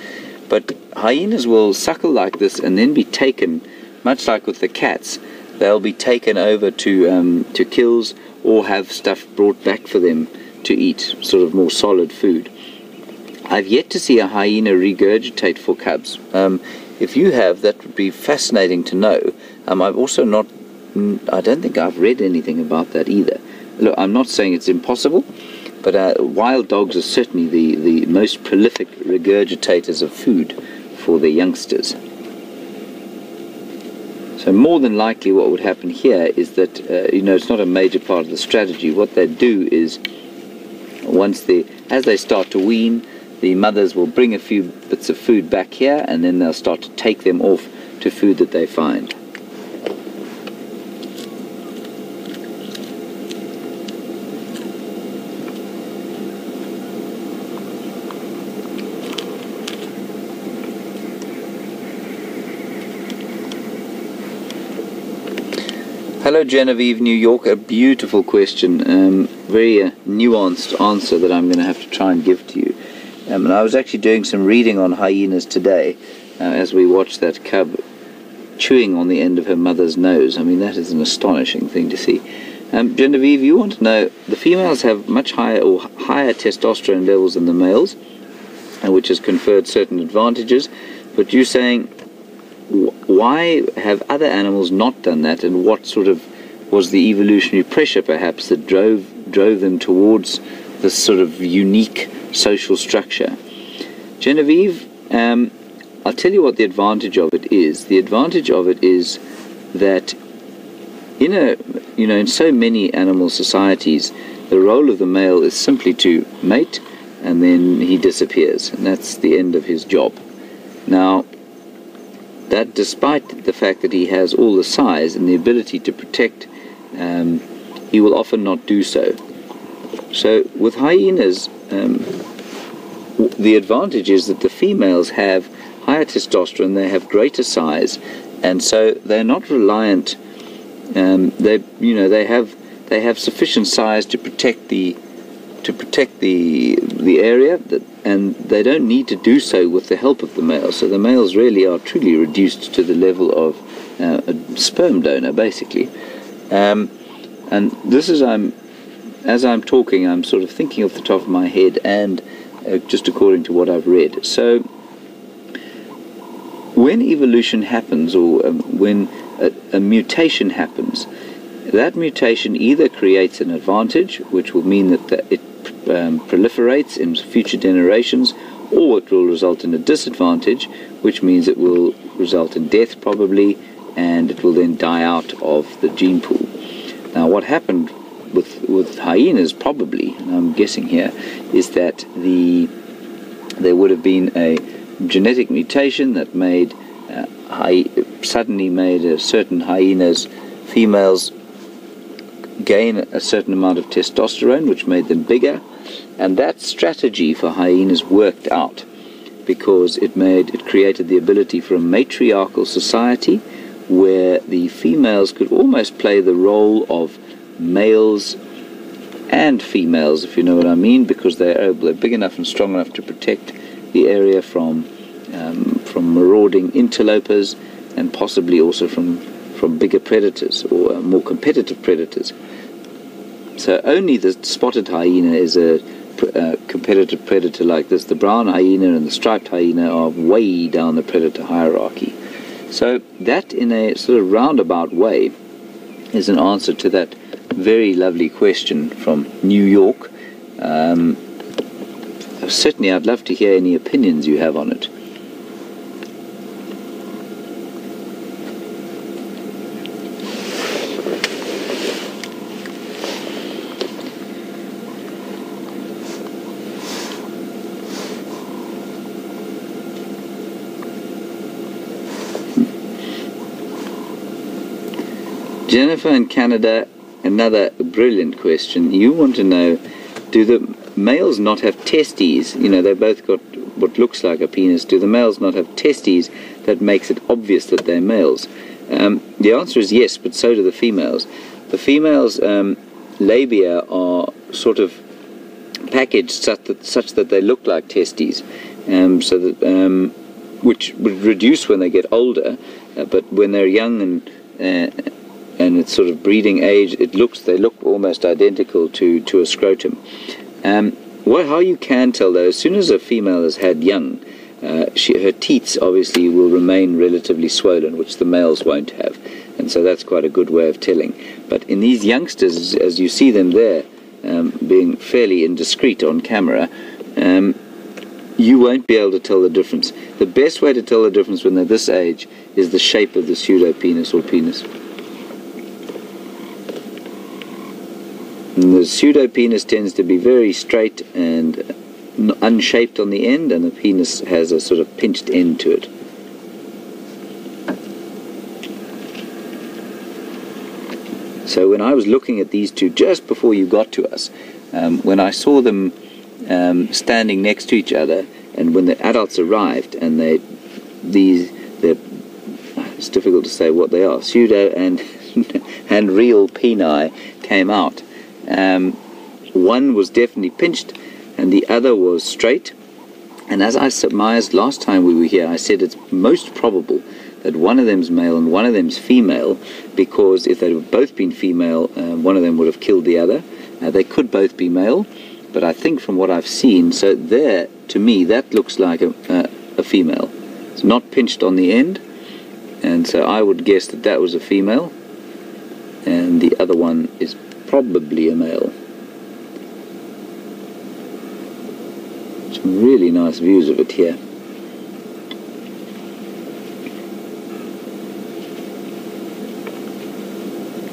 but hyenas will suckle like this and then be taken, much like with the cats, they'll be taken over to kills or have stuff brought back for them to eat, sort of more solid food. I've yet to see a hyena regurgitate for cubs. If you have, that would be fascinating to know. I've also not, I don't think I've read anything about that either. Look, I'm not saying it's impossible, but wild dogs are certainly the most prolific regurgitators of food for their youngsters. So more than likely what would happen here is that, it's not a major part of the strategy. What they do is, as they start to wean, the mothers will bring a few bits of food back here, and then they'll start to take them off to food that they find. Hello Genevieve, New York. A beautiful question, very nuanced answer that I'm going to have to try and give to you. And I was actually doing some reading on hyenas today as we watched that cub chewing on the end of her mother's nose. I mean, that is an astonishing thing to see. Genevieve, you want to know, the females have much higher testosterone levels than the males, which has conferred certain advantages, but you're saying, why have other animals not done that, and what sort of was the evolutionary pressure perhaps that drove them towards this sort of unique social structure? Genevieve, I'll tell you what the advantage of it is. The advantage of it is that in so many animal societies, the role of the male is simply to mate, and then he disappears, and that's the end of his job. Now, that despite the fact that he has all the size and the ability to protect, he will often not do so. So with hyenas, the advantage is that the females have higher testosterone, they have greater size, and so they're not reliant. They have sufficient size to protect the area, and they don't need to do so with the help of the male. So the males really are truly reduced to the level of a sperm donor, basically. And this is, as I'm talking, I'm sort of thinking off the top of my head, and just according to what I've read. So when evolution happens, or when a mutation happens, that mutation either creates an advantage, which will mean that it proliferates in future generations, or it will result in a disadvantage, which means it will result in death probably, and it will then die out of the gene pool. Now what happened with hyenas probably, and I'm guessing here, is that there would have been a genetic mutation that suddenly made a certain hyenas, females, gain a certain amount of testosterone, which made them bigger, and that strategy for hyenas worked out because it created the ability for a matriarchal society where the females could almost play the role of males and females, if you know what I mean, because they're big enough and strong enough to protect the area from marauding interlopers, and possibly also from bigger predators or more competitive predators. So only the spotted hyena is a competitive predator like this. The brown hyena and the striped hyena are way down the predator hierarchy. So that, in a sort of roundabout way, is an answer to that very lovely question from New York. Certainly I'd love to hear any opinions you have on it. Jennifer in Canada, another brilliant question. You want to know, do the males not have testes? You know, they've both got what looks like a penis. Do the males not have testes that makes it obvious that they're males? The answer is yes, but so do the females. The females' labia are sort of packaged such that they look like testes, so that which would reduce when they get older, but when they're young and it's sort of breeding age, they look almost identical to a scrotum. How you can tell though, as soon as a female has had young, her teats obviously will remain relatively swollen, which the males won't have, and so that's quite a good way of telling. But in these youngsters, as you see them there, being fairly indiscreet on camera, you won't be able to tell the difference. The best way to tell the difference when they're this age is the shape of the pseudopenis or penis. And the pseudopenis tends to be very straight and unshaped on the end, and the penis has a sort of pinched end to it. So when I was looking at these two just before you got to us, when I saw them standing next to each other, and when the adults arrived, and it's difficult to say what they are, pseudo and real peni came out. One was definitely pinched and the other was straight, and as I surmised last time we were here, I said it's most probable that one of them's male and one of them's female, because if they had both been female, one of them would have killed the other. They could both be male, but I think from what I've seen, so there, to me, that looks like a female. It's not pinched on the end, and so I would guess that was a female, and the other one is probably a male. Some really nice views of it here.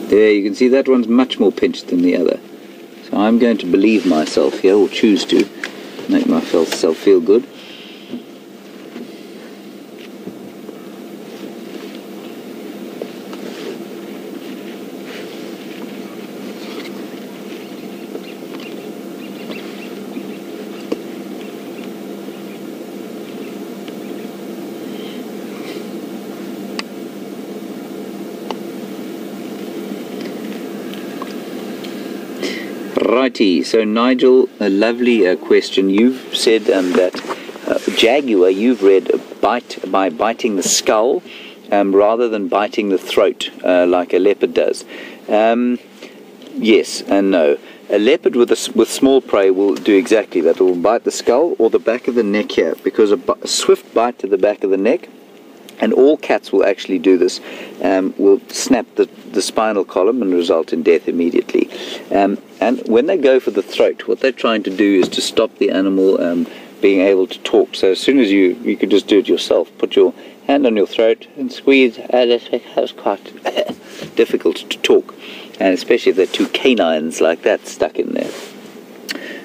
There, you can see that one's much more pinched than the other. So I'm going to believe myself here, or choose to, make myself feel good. Righty, so Nigel, a lovely question. You've said that jaguar, you've read bite by biting the skull rather than biting the throat like a leopard does. Yes and no. A leopard with small prey will do exactly that. It will bite the skull or the back of the neck here, because a swift bite to the back of the neck, and all cats will actually do this, will snap the spinal column and result in death immediately. And when they go for the throat, what they're trying to do is to stop the animal being able to talk. So as soon as you could just do it yourself, put your hand on your throat and squeeze, that's quite difficult to talk, and especially if there are two canines like that stuck in there.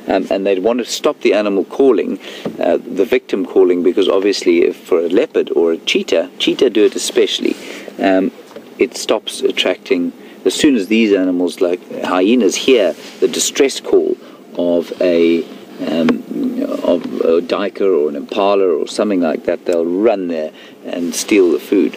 And they'd want to stop the animal calling, the victim calling, because obviously if for a leopard or a cheetah do it especially, it stops attracting. As soon as these animals like hyenas hear the distress call of a duiker or an impala or something like that, they'll run there and steal the food.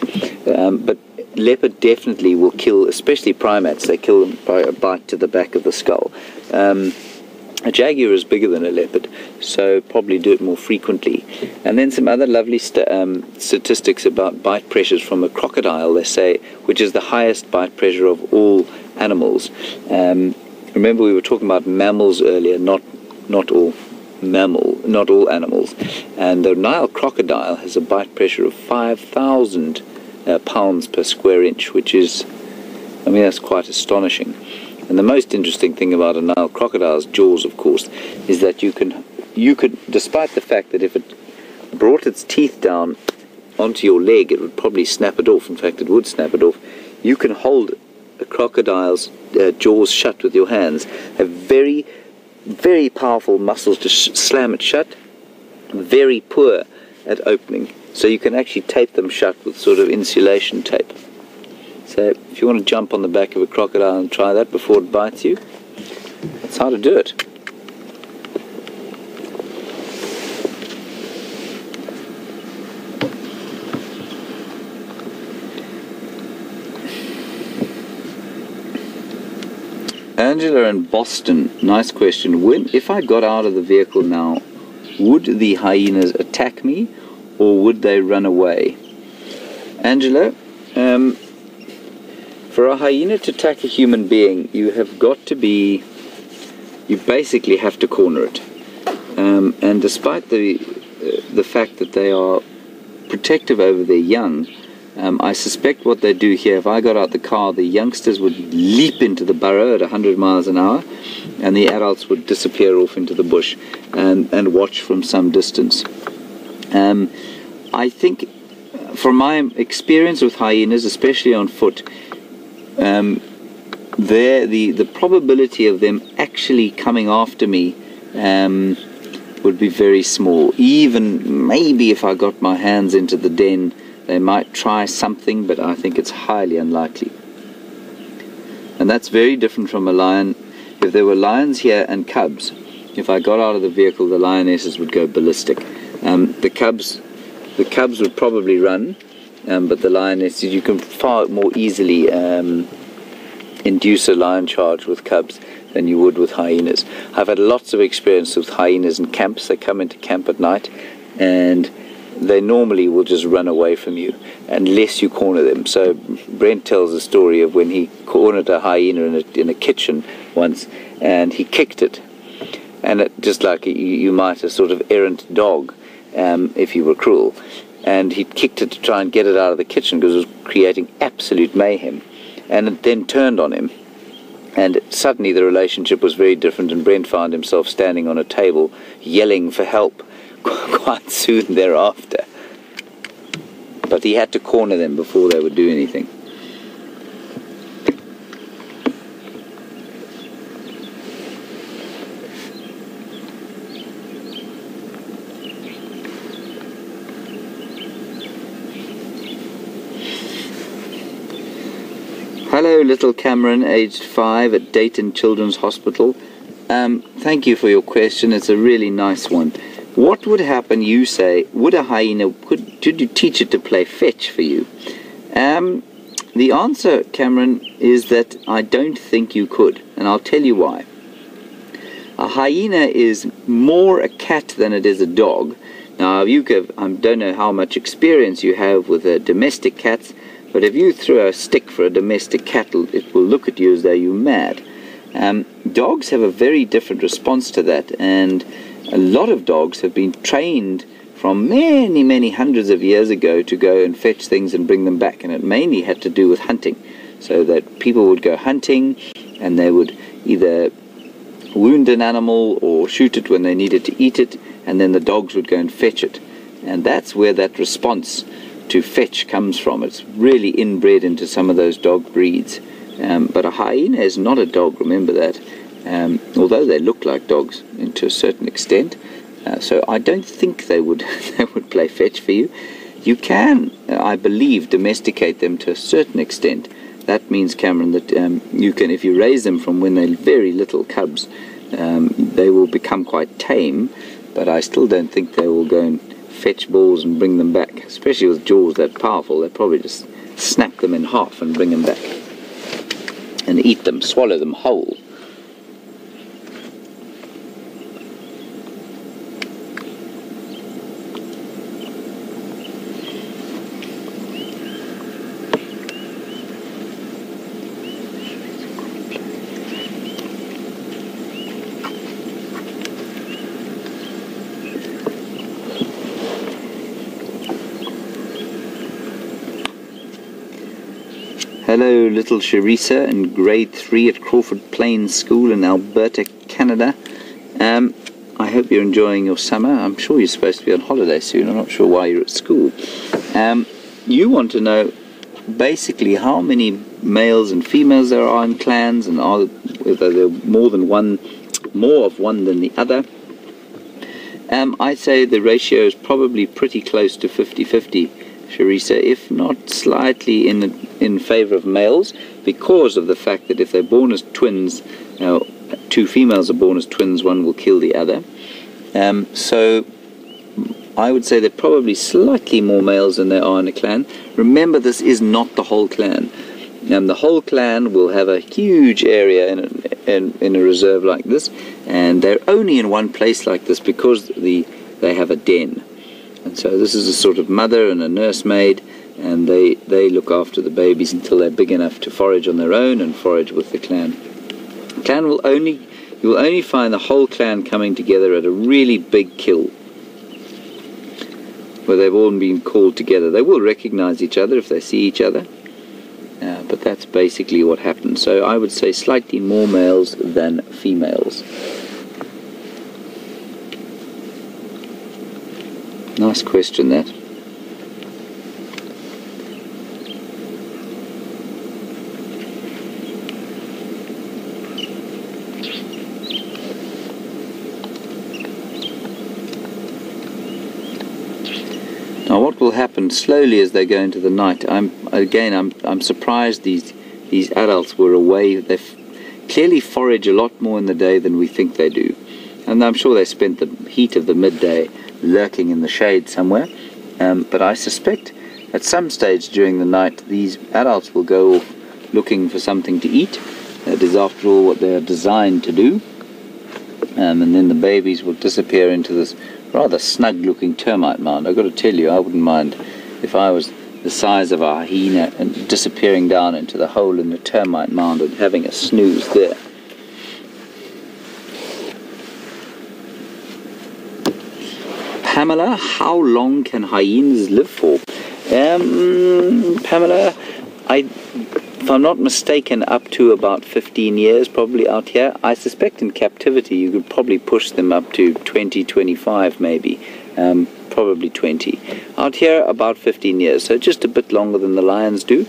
But leopard definitely will kill, especially primates. They kill them by a bite to the back of the skull. A jaguar is bigger than a leopard, so probably do it more frequently. And then some other lovely statistics about bite pressures from a crocodile, they say, which is the highest bite pressure of all animals. Remember we were talking about mammals earlier, not all animals. And the Nile crocodile has a bite pressure of 5,000 pounds per square inch, which is, I mean, that's quite astonishing. And the most interesting thing about a Nile crocodile's jaws, of course, is that you could, despite the fact that if it brought its teeth down onto your leg, it would probably snap it off. In fact, it would snap it off. You can hold a crocodile's jaws shut with your hands. Have very, very powerful muscles to slam it shut. Very poor at opening. So you can actually tape them shut with sort of insulation tape. So if you want to jump on the back of a crocodile and try that before it bites you, that's how to do it. Angela in Boston, nice question. If I got out of the vehicle now, would the hyenas attack me or would they run away? Angela, for a hyena to attack a human being, you basically have to corner it. And despite the fact that they are protective over their young, I suspect what they do here, if I got out the car, the youngsters would leap into the burrow at 100 miles an hour, and the adults would disappear off into the bush and watch from some distance. I think, from my experience with hyenas, especially on foot, the probability of them actually coming after me would be very small. Even maybe if I got my hands into the den, they might try something, but I think it's highly unlikely. And that's very different from a lion. If there were lions here and cubs, if I got out of the vehicle, the lionesses would go ballistic. The cubs would probably run, but the lionesses, you can far more easily induce a lion charge with cubs than you would with hyenas. I've had lots of experience with hyenas in camps. They come into camp at night and they normally will just run away from you unless you corner them. So Brent tells a story of when he cornered a hyena in a kitchen once, and he kicked it, and it, just like you might a sort of errant dog if you were cruel, and he kicked it to try and get it out of the kitchen because it was creating absolute mayhem, and it then turned on him, and suddenly the relationship was very different, and Brent found himself standing on a table yelling for help quite soon thereafter. But he had to corner them before they would do anything. Hello, little Cameron, aged 5 at Dayton Children's Hospital. Thank you for your question. It's a really nice one. What would happen, you say, would a hyena, could you teach it to play fetch for you? The answer, Cameron, is that I don't think you could, and I'll tell you why. A hyena is more a cat than it is a dog. Now, I don't know how much experience you have with domestic cats, but if you throw a stick for a domestic cat, it will look at you as though you're mad. Dogs have a very different response to that, and a lot of dogs have been trained from many, many hundreds of years ago to go and fetch things and bring them back, and it mainly had to do with hunting. So that people would go hunting and they would either wound an animal or shoot it when they needed to eat it, and then the dogs would go and fetch it. And that's where that response to fetch comes from. It's really inbred into some of those dog breeds. But a hyena is not a dog, remember that. Although they look like dogs to a certain extent. So I don't think they would play fetch for you. You can, I believe, domesticate them to a certain extent. That means, Cameron, that you can, if you raise them from when they're very little cubs, they will become quite tame, but I still don't think they will go and fetch balls and bring them back, especially with jaws that powerful. They'll probably just snap them in half and bring them back and eat them, swallow them whole. Hello, little Sharissa in grade 3 at Crawford Plains School in Alberta, Canada. I hope you're enjoying your summer. I'm sure you're supposed to be on holiday soon. I'm not sure why you're at school. You want to know basically how many males and females there are in clans, and whether there are more of one than the other. I'd say the ratio is probably pretty close to 50-50, Sharissa, if not slightly in favor of males, because of the fact that if they're born as twins, two females are born as twins, one will kill the other. So I would say there are probably slightly more males than there are in a clan. Remember, this is not the whole clan. The whole clan will have a huge area in a reserve like this, and they're only in one place like this because they have a den. And so this is a sort of mother and a nursemaid, and they look after the babies until they're big enough to forage on their own and forage with the clan. You will only find the whole clan coming together at a really big kill, where they've all been called together. They will recognize each other if they see each other, but that's basically what happens. So I would say slightly more males than females. Nice question, that. Now, what will happen slowly as they go into the night? I'm surprised these adults were away. They clearly forage a lot more in the day than we think they do, and I'm sure they spent the heat of the midday lurking in the shade somewhere. But I suspect at some stage during the night these adults will go off looking for something to eat. That is, after all, what they are designed to do. And then the babies will disappear into this rather snug-looking termite mound. I've got to tell you, I wouldn't mind if I was the size of a hyena and disappearing down into the hole in the termite mound and having a snooze there. Pamela, how long can hyenas live for? Pamela, if I'm not mistaken, up to about 15 years probably out here. I suspect in captivity you could probably push them up to 20, 25 maybe, probably 20. Out here about 15 years, so just a bit longer than the lions do,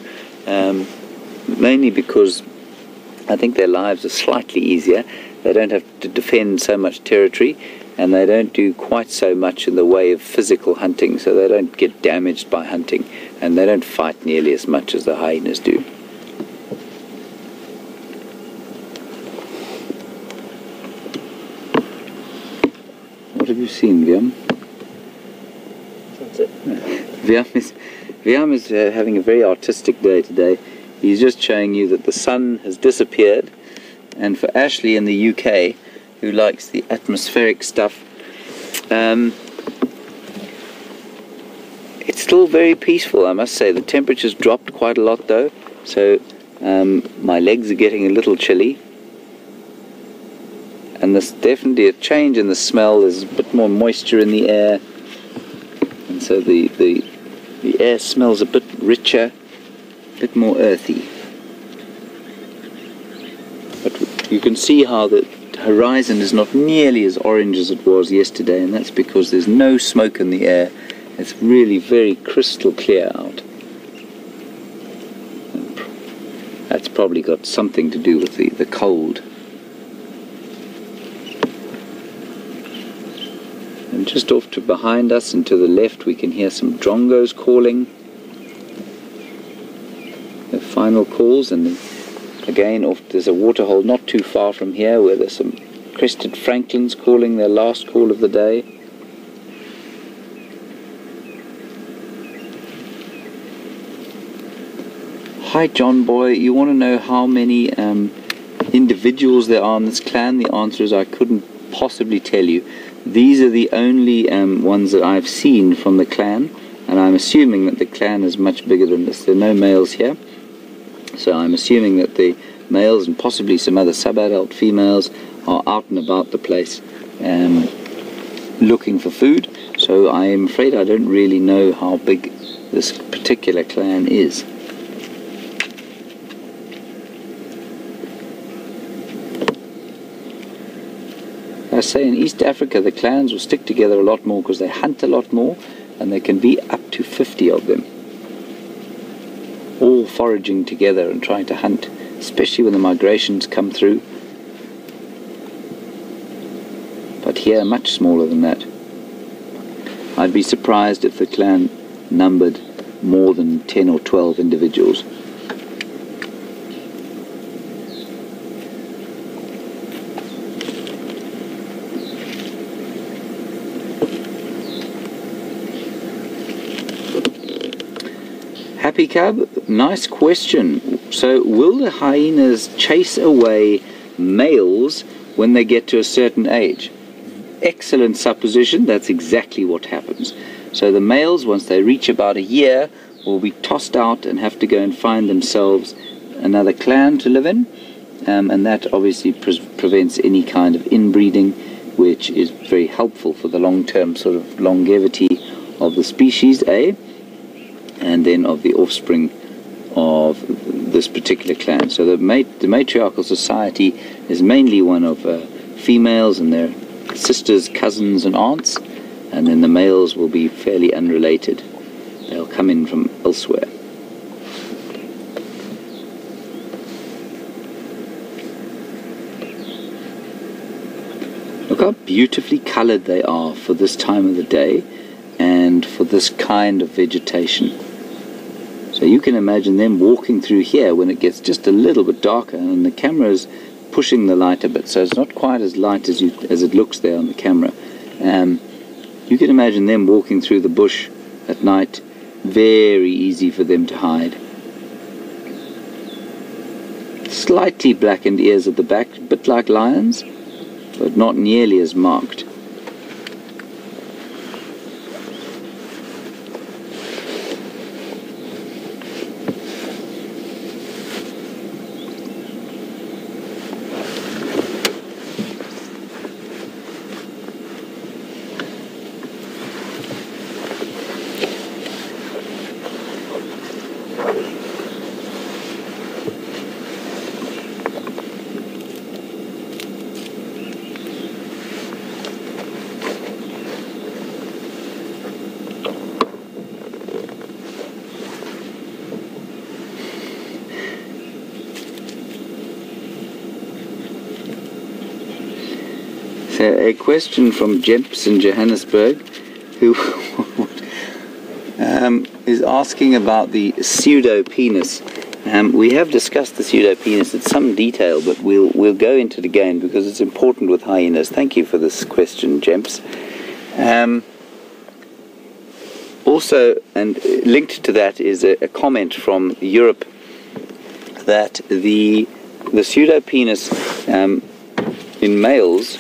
mainly because I think their lives are slightly easier. They don't have to defend so much territory, and they don't do quite so much in the way of physical hunting, so they don't get damaged by hunting, and they don't fight nearly as much as the hyenas do. What have you seen, Viam? That's it. Viam is having a very artistic day today. He's just showing you that the sun has disappeared, and for Ashley in the UK, who likes the atmospheric stuff, it's still very peaceful, I must say. The temperature's dropped quite a lot though, so my legs are getting a little chilly, and there's definitely a change in the smell. There's a bit more moisture in the air, and so the air smells a bit richer, a bit more earthy. But you can see how the horizon is not nearly as orange as it was yesterday, and that's because there's no smoke in the air. It's really very crystal clear out. And that's probably got something to do with the cold. And just off to behind us and to the left we can hear some drongos calling. The final calls, and again there's a waterhole not too far from here where there's some crested francolins calling their last call of the day. Hi John boy, you want to know how many individuals there are in this clan? The answer is I couldn't possibly tell you. These are the only ones that I've seen from the clan, and I'm assuming that the clan is much bigger than this. There are no males here, so I'm assuming that the males and possibly some other sub-adult females are out and about the place looking for food. So I'm afraid I don't really know how big this particular clan is. I say, in East Africa, the clans will stick together a lot more because they hunt a lot more, and there can be up to 50 of them, all foraging together and trying to hunt, especially when the migrations come through. But here, much smaller than that. I'd be surprised if the clan numbered more than 10 or 12 individuals. Happy Cub, nice question. So, will the hyenas chase away males when they get to a certain age? Excellent supposition. That's exactly what happens. So the males, once they reach about a year, will be tossed out and have to go and find themselves another clan to live in, and that obviously prevents any kind of inbreeding, which is very helpful for the long-term sort of longevity of the species, and then of the offspring of this particular clan. So the matriarchal society is mainly one of females and their sisters, cousins and aunts, and then the males will be fairly unrelated. They'll come in from elsewhere. Look how beautifully coloured they are for this time of the day and for this kind of vegetation. So you can imagine them walking through here when it gets just a little bit darker, and the camera is pushing the light a bit, so it's not quite as light as it looks there on the camera. You can imagine them walking through the bush at night. Very easy for them to hide. Slightly blackened ears at the back, a bit like lions, but not nearly as marked. So a question from Jeps in Johannesburg, who is asking about the pseudo-penis. We have discussed the pseudo-penis in some detail, but we'll go into it again because it's important with hyenas. Thank you for this question, Jeps. Also, and linked to that is a comment from Europe that the pseudo-penis in males,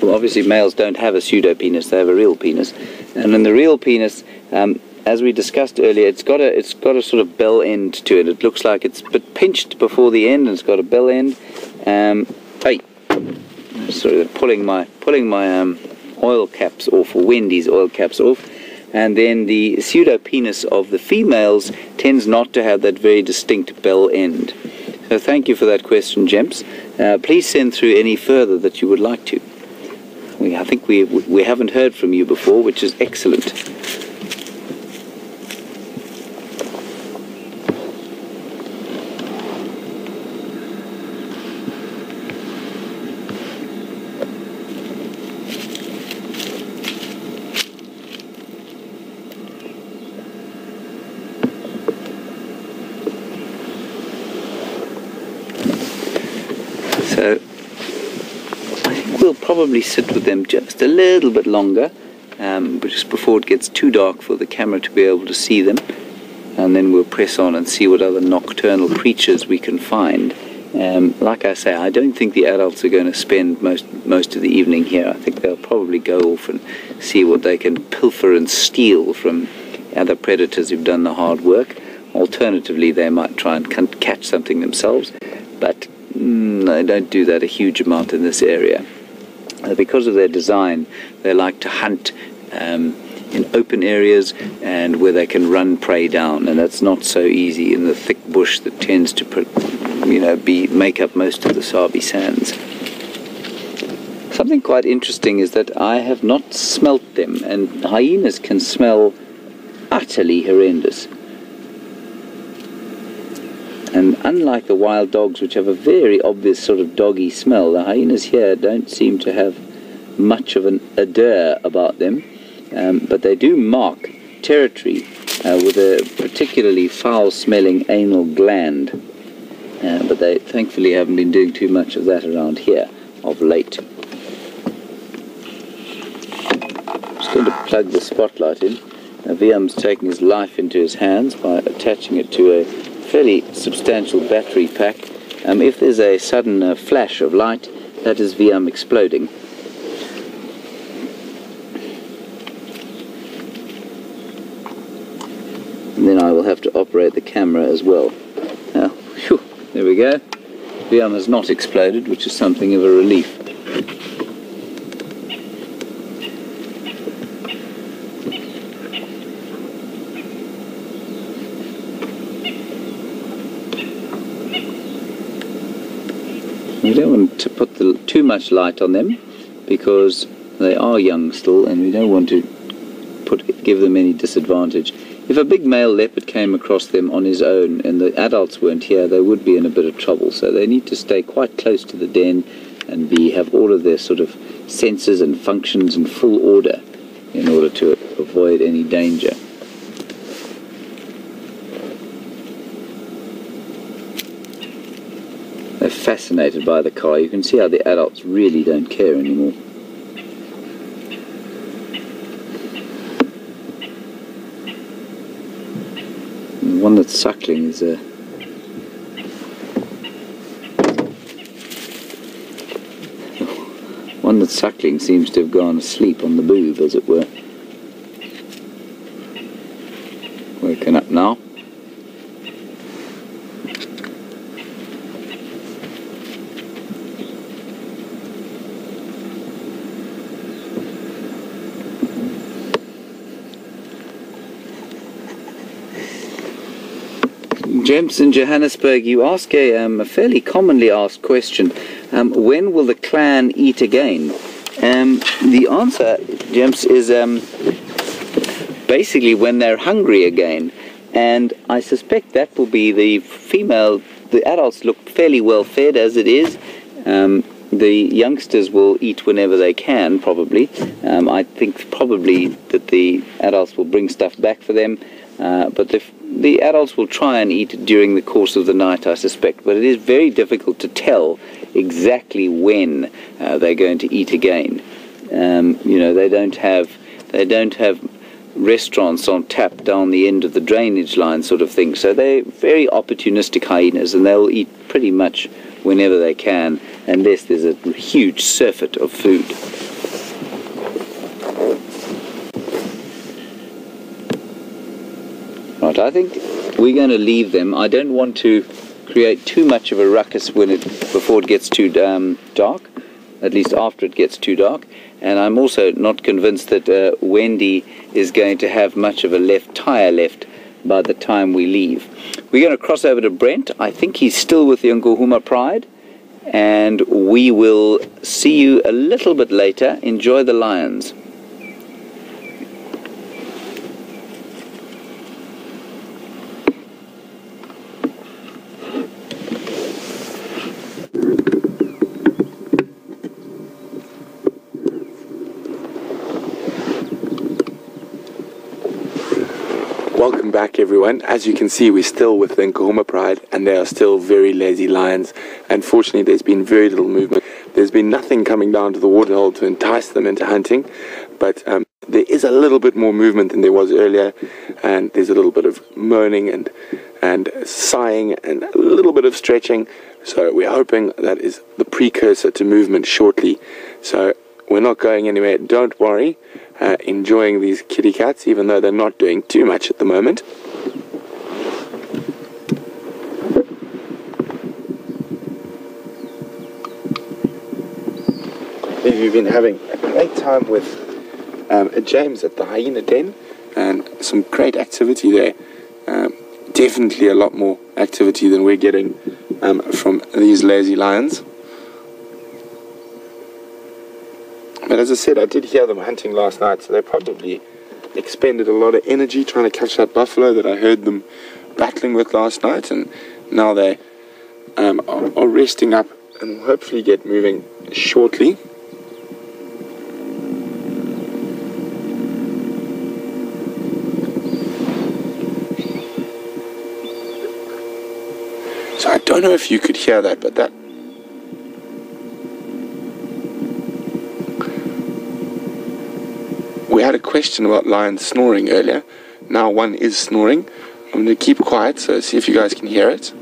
well, obviously males don't have a pseudo-penis, they have a real penis, and in the real penis, as we discussed earlier, it's got a sort of bell end to it. It looks like it's a bit pinched before the end, and it's got a bell end. Hey, sorry, pulling my oil caps off, or Wendy's oil caps off. And then the pseudo-penis of the females tends not to have that very distinct bell end. So thank you for that question, Jeps. Please send through any further that you would like to. I think we haven't heard from you before, which is excellent. So I think we'll probably sit with them just a little bit longer, just before it gets too dark for the camera to be able to see them, and then we'll press on and see what other nocturnal creatures we can find. Like I say, I don't think the adults are going to spend most of the evening here. I think they'll probably go off and see what they can pilfer and steal from other predators who've done the hard work. Alternatively, they might try and catch something themselves, but they don't do that a huge amount in this area. Because of their design, they like to hunt in open areas and where they can run prey down, and that's not so easy in the thick bush that tends to make up most of the Sabi sands. something quite interesting is that I have not smelt them, and hyenas can smell utterly horrendous. And unlike the wild dogs, which have a very obvious sort of doggy smell, the hyenas here don't seem to have much of an odor about them, but they do mark territory with a particularly foul-smelling anal gland. But they thankfully haven't been doing too much of that around here of late. I'm just going to plug the spotlight in. Viam's taking his life into his hands by attaching it to a fairly substantial battery pack. If there's a sudden flash of light, that is Viam exploding. And then I will have to operate the camera as well. Whew, there we go. Viam has not exploded, which is something of a relief. We don't want to put too much light on them because they are young still, and we don't want to give them any disadvantage. If a big male leopard came across them on his own and the adults weren't here, they would be in a bit of trouble. So they need to stay quite close to the den and have all of their sort of senses and functions in full order in order to avoid any danger. They're fascinated by the car. You can see how the adults really don't care anymore. The one that's suckling is one that's suckling seems to have gone asleep on the boob, as it were. Woken up now. James in Johannesburg, you ask a fairly commonly asked question. When will the clan eat again? The answer, James, is basically when they're hungry again. And I suspect that will be the adults look fairly well fed as it is. The youngsters will eat whenever they can, probably. I think probably that the adults will bring stuff back for them. But the adults will try and eat during the course of the night, I suspect. But it is very difficult to tell exactly when they're going to eat again. They don't have restaurants on tap down the end of the drainage line, sort of thing. So they're very opportunistic hyenas, and they'll eat pretty much whenever they can, unless there's a huge surfeit of food. Right, I think we're going to leave them. I don't want to create too much of a ruckus before it gets too dark, at least after it gets too dark. And I'm also not convinced that Wendy is going to have much of a tire left by the time we leave. We're going to cross over to Brent. I think he's still with the Nkuhumas Pride. And we will see you a little bit later. Enjoy the lions. Welcome back, everyone. As you can see, we're still with the Nkuhumas Pride, and they are still very lazy lions. Unfortunately, there's been very little movement. There's been nothing coming down to the waterhole to entice them into hunting, but there is a little bit more movement than there was earlier, and there's a little bit of moaning and sighing and a little bit of stretching. So we're hoping that is the precursor to movement shortly. So we're not going anywhere. Don't worry. Enjoying these kitty cats, even though they're not doing too much at the moment. We've been having a great time with James at the hyena den, and some great activity there. Definitely a lot more activity than we're getting from these lazy lions. But as I said, I did hear them hunting last night, so they probably expended a lot of energy trying to catch that buffalo that I heard them battling with last night, and now they are resting up and will hopefully get moving shortly. So I don't know if you could hear that, but that we had a question about lions snoring earlier. Now one is snoring. I'm going to keep quiet, so see if you guys can hear it.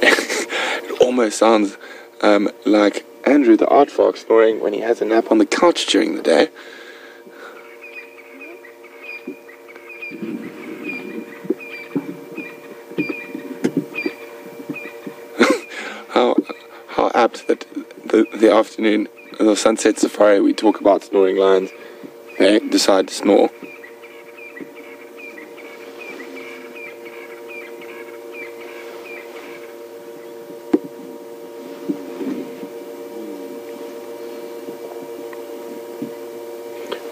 It almost sounds like Andrew the art fox snoring when he has a nap on the couch during the day. how apt that the afternoon of the sunset safari we talk about snoring lions, they decide to snore.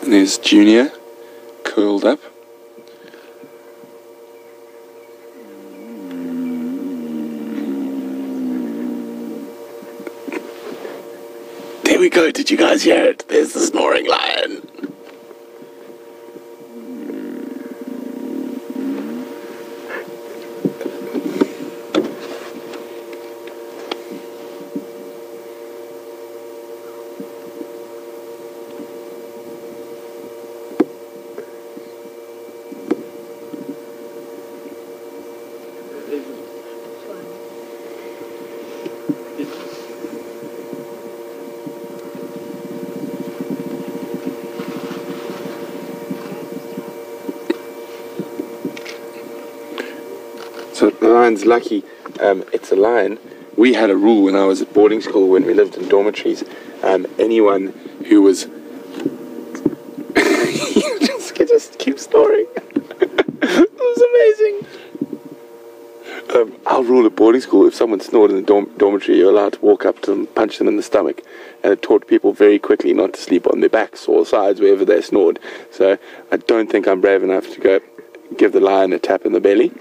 And there's Junior, curled up. There we go, did you guys hear it? There's the snoring lion. So the lion's lucky it's a lion. We had a rule when I was at boarding school when we lived in dormitories. Anyone who was just keep snoring. It was amazing. Our rule at boarding school: if someone snored in the dormitory, you're allowed to walk up to them, punch them in the stomach, and it taught people very quickly not to sleep on their backs or sides wherever they snored. So I don't think I'm brave enough to go give the lion a tap in the belly.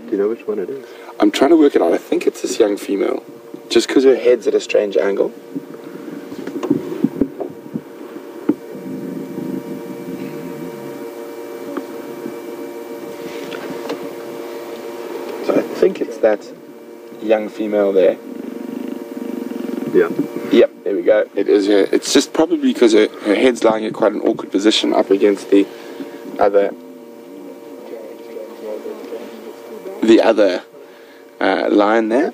Do you know which one it is? I'm trying to work it out. I think it's this young female, just because her head's at a strange angle. So I think it's that young female there. Yeah. Yep, there we go. It is her. It's just probably because her head's lying in quite an awkward position up against the other line there.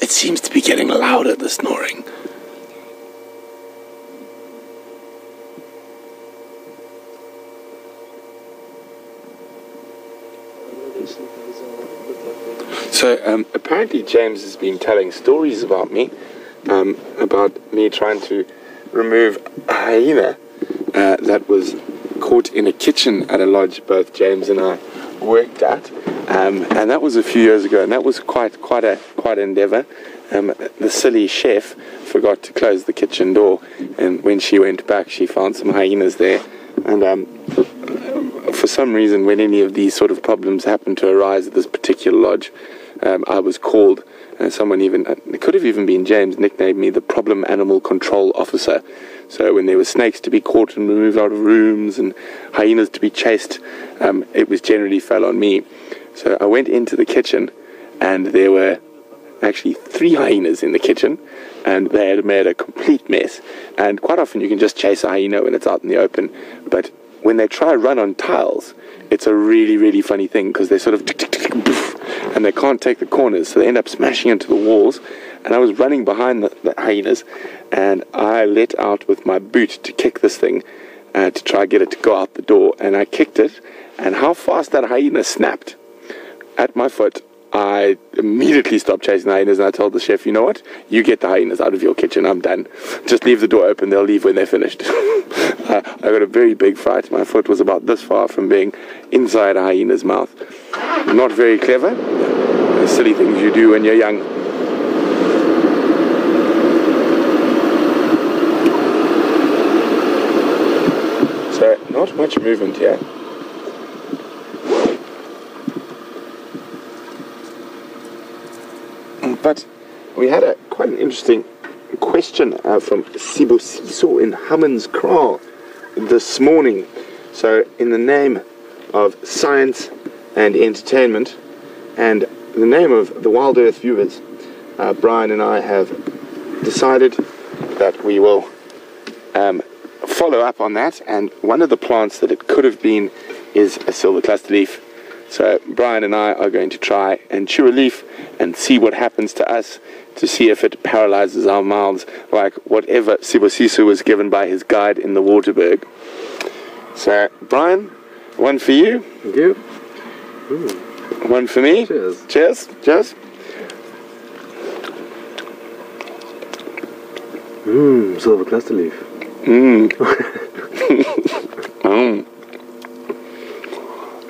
It seems to be getting louder, the snoring. So apparently James has been telling stories about me trying to remove a hyena that was caught in a kitchen at a lodge both James and I worked at, and that was a few years ago, and that was quite an endeavour. The silly chef forgot to close the kitchen door, and when she went back she found some hyenas there, and for some reason when any of these sort of problems happened to arise at this particular lodge, I was called, and someone it could have even been James, nicknamed me the Problem Animal Control Officer. So when there were snakes to be caught and removed out of rooms and hyenas to be chased, it was generally fell on me. So I went into the kitchen, and there were actually 3 hyenas in the kitchen, and they had made a complete mess. And quite often you can just chase a hyena when it's out in the open, but when they try run on tiles, it's a really, really funny thing, because they sort of tick, tick, tick, poof, and they can't take the corners, so they end up smashing into the walls. And I was running behind the hyenas, and I let out with my boot to kick this thing to try and get it to go out the door, and I kicked it, and how fast that hyena snapped at my foot, I immediately stopped chasing the hyenas, and I told the chef, you know what, you get the hyenas out of your kitchen, I'm done. Just leave the door open, they'll leave when they're finished. I got a very big fright. My foot was about this far from being inside a hyena's mouth. Not very clever. The silly things you do when you're young. So, not much movement here. But we had quite an interesting question from Sibusiso in Hammanskraal this morning. So, in the name of science and entertainment, and in the name of the WildEarth viewers, Bryan and I have decided that we will follow up on that. And one of the plants that it could have been is a silver cluster leaf. So Bryan and I are going to try and chew a leaf and see what happens to us, to see if it paralyzes our mouths like whatever Sibusiso was given by his guide in the Waterberg. So Bryan, one for you. Thank you. One for me. Cheers. Cheers. Cheers. Silver cluster leaf.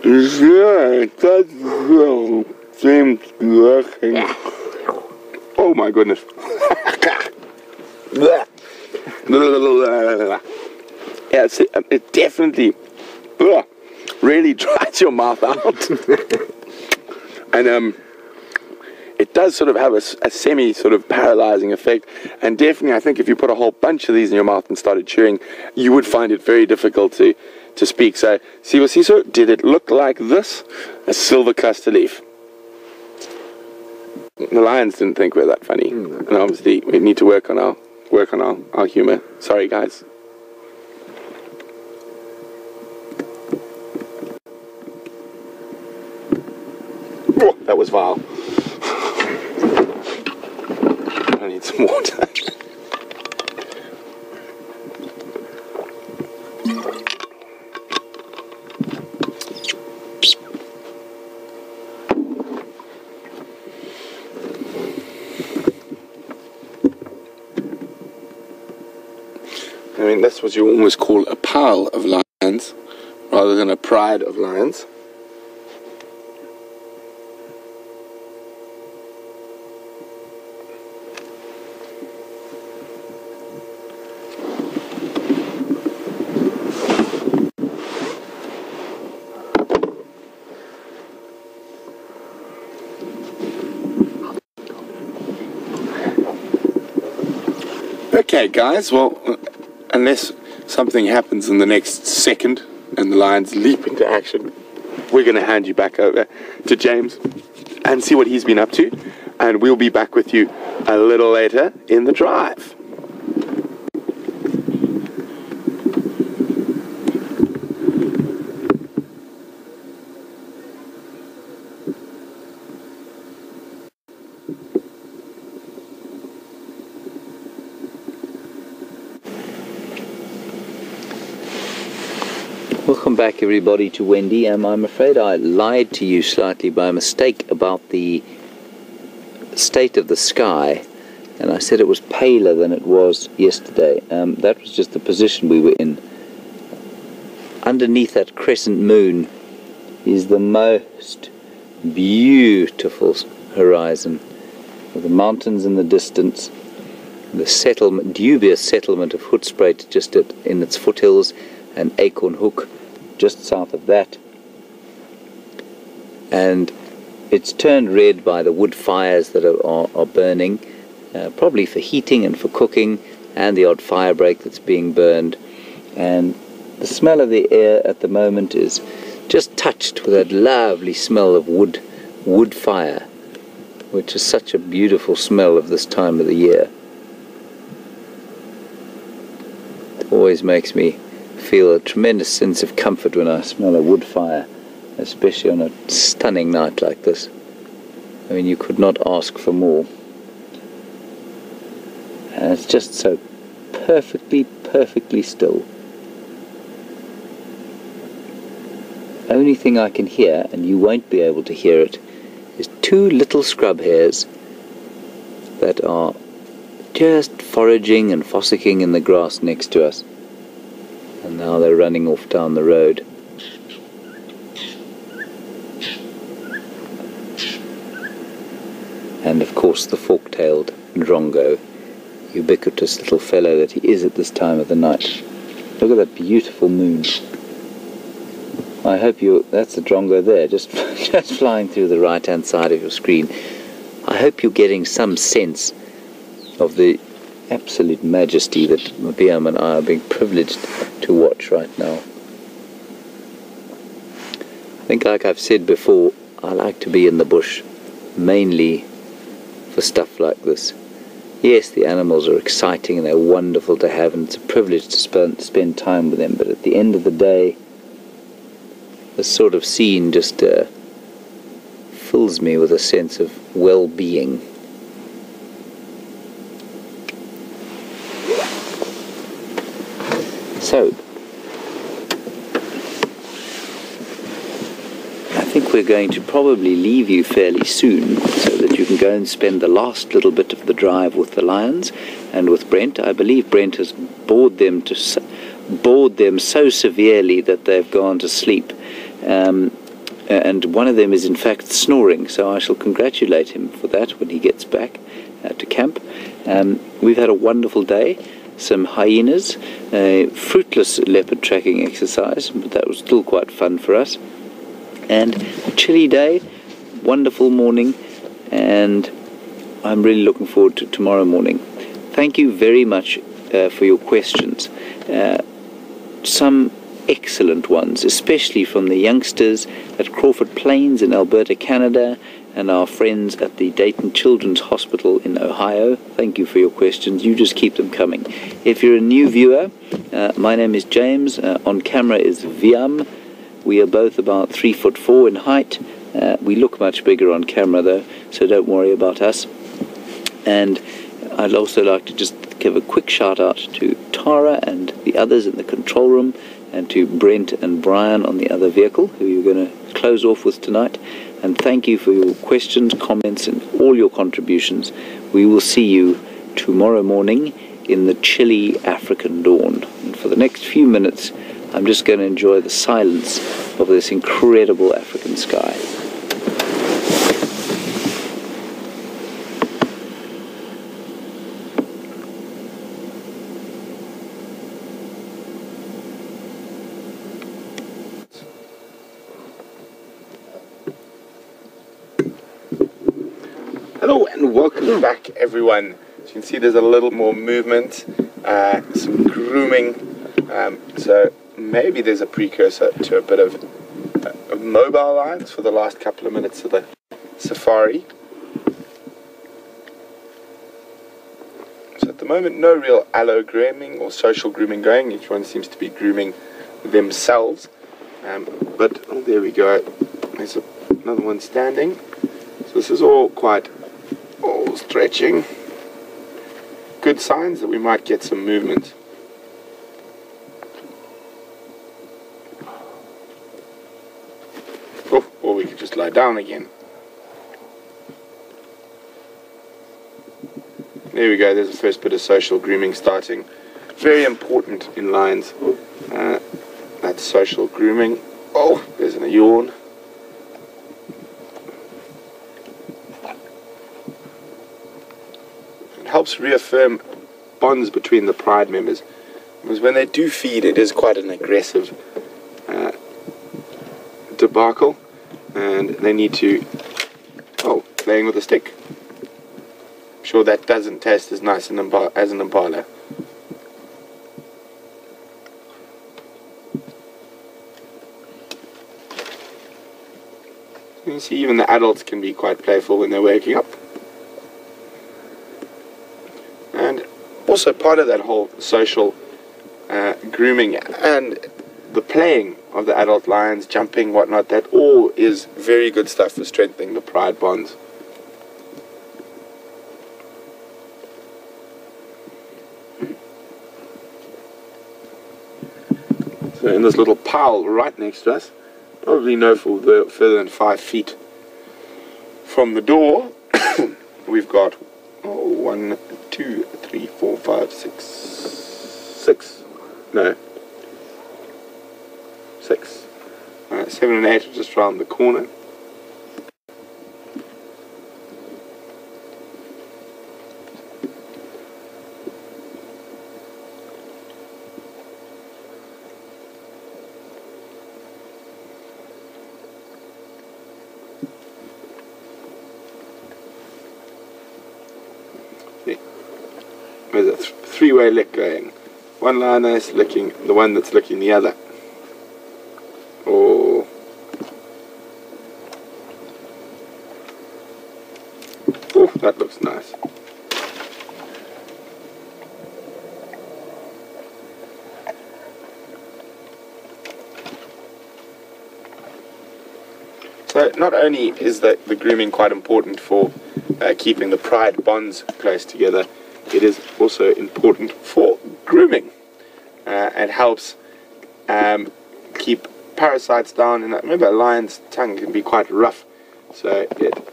Yeah, that seems working. Oh my goodness. Yeah, it definitely really dries your mouth out. And it does sort of have a semi sort of paralyzing effect. And definitely, I think if you put a whole bunch of these in your mouth and started chewing, you would find it very difficult to speak. So, Sibusiso, did it look like this? A silver cluster leaf. The lions didn't think we're that funny. And obviously, we need to work on our humor. Sorry, guys. Oh, that was vile. I need some water. I mean, that's what you almost call a pile of lions, rather than a pride of lions. Okay, guys, well, unless something happens in the next second and the lions leap into action, we're going to hand you back over to James and see what he's been up to, and we'll be back with you a little later in the drive. Welcome back, everybody, to Wendy. I'm afraid I lied to you slightly by mistake about the state of the sky, and I said it was paler than it was yesterday. That was just the position we were in. Underneath that crescent moon is the most beautiful horizon, with the mountains in the distance, the dubious settlement of Hoedspruit just in its foothills, and Acornhoek just south of that. And it's turned red by the wood fires that are burning, probably for heating and for cooking, and the odd fire break that's being burned. And the smell of the air at the moment is just touched with that lovely smell of wood fire. which is such a beautiful smell of this time of the year. It always makes me feel a tremendous sense of comfort when I smell a wood fire, especially on a stunning night like this. I mean, you could not ask for more. And it's just so perfectly still. Only thing I can hear, and you won't be able to hear it, is two little scrub hares that are just foraging and fossicking in the grass next to us. And now they're running off down the road. And of course the fork-tailed drongo, ubiquitous little fellow that he is at this time of the night. Look at that beautiful moon. I hope that's the drongo there, just flying through the right-hand side of your screen. I hope you're getting some sense of the absolute majesty that Biam and I are being privileged to watch right now. I think, like I've said before, I like to be in the bush, mainly for stuff like this. Yes, the animals are exciting and they're wonderful to have, and it's a privilege to spend time with them, but at the end of the day, this sort of scene just fills me with a sense of well-being. So, I think we're going to probably leave you fairly soon so that you can go and spend the last little bit of the drive with the lions and with Brent. I believe Brent has bored them so severely that they've gone to sleep. And one of them is in fact snoring, so I shall congratulate him for that when he gets back to camp. We've had a wonderful day. Some hyenas, a fruitless leopard tracking exercise, but that was still quite fun for us. And a chilly day, wonderful morning, and I'm really looking forward to tomorrow morning. Thank you very much for your questions. Some excellent ones, especially from the youngsters at Crawford Plains in Alberta, Canada, and our friends at the Dayton Children's Hospital in Ohio. Thank you for your questions. You just keep them coming. If you're a new viewer, my name is James. On camera is Viam. We are both about 3'4" in height. We look much bigger on camera though, so don't worry about us. And I'd also like to just give a quick shout out to Tara and the others in the control room, and to Brent and Bryan on the other vehicle, who you're going to close off with tonight. And thank you for your questions, comments, and all your contributions. We will see you tomorrow morning in the chilly African dawn. And for the next few minutes, I'm just going to enjoy the silence of this incredible African sky. Hello and welcome back, everyone. As you can see, there's a little more movement, some grooming, so maybe there's a precursor to a bit of mobile lines for the last couple of minutes of the safari. So at the moment, no real allo grooming or social grooming going. Each one seems to be grooming themselves, but oh, there we go. There's another one standing. So this is all quite stretching. Good signs that we might get some movement. Oh, or we could just lie down again. There we go, there's the first bit of social grooming starting. Very important in lions, that's social grooming. Oh, there's a yawn. Helps reaffirm bonds between the pride members, because when they do feed, it is quite an aggressive debacle, and they need to playing with a stick. I'm sure that doesn't taste as nice as an impala. You can see even the adults can be quite playful when they're waking up. also part of that whole social grooming and the playing of the adult lions, jumping, whatnot. That all is very good stuff for strengthening the pride bonds. So in this little pile right next to us, probably no further than 5 feet from the door, we've got 1, 2, 3, 4, 5, 6, 6. 7 and 8 are just round the corner. There's a three-way lick going. One lioness licking the one that's licking the other. Oh. Oh, that looks nice. So not only is the grooming quite important for keeping the pride bonds close together, it is also important for grooming. It helps keep parasites down. And remember, a lion's tongue can be quite rough, so it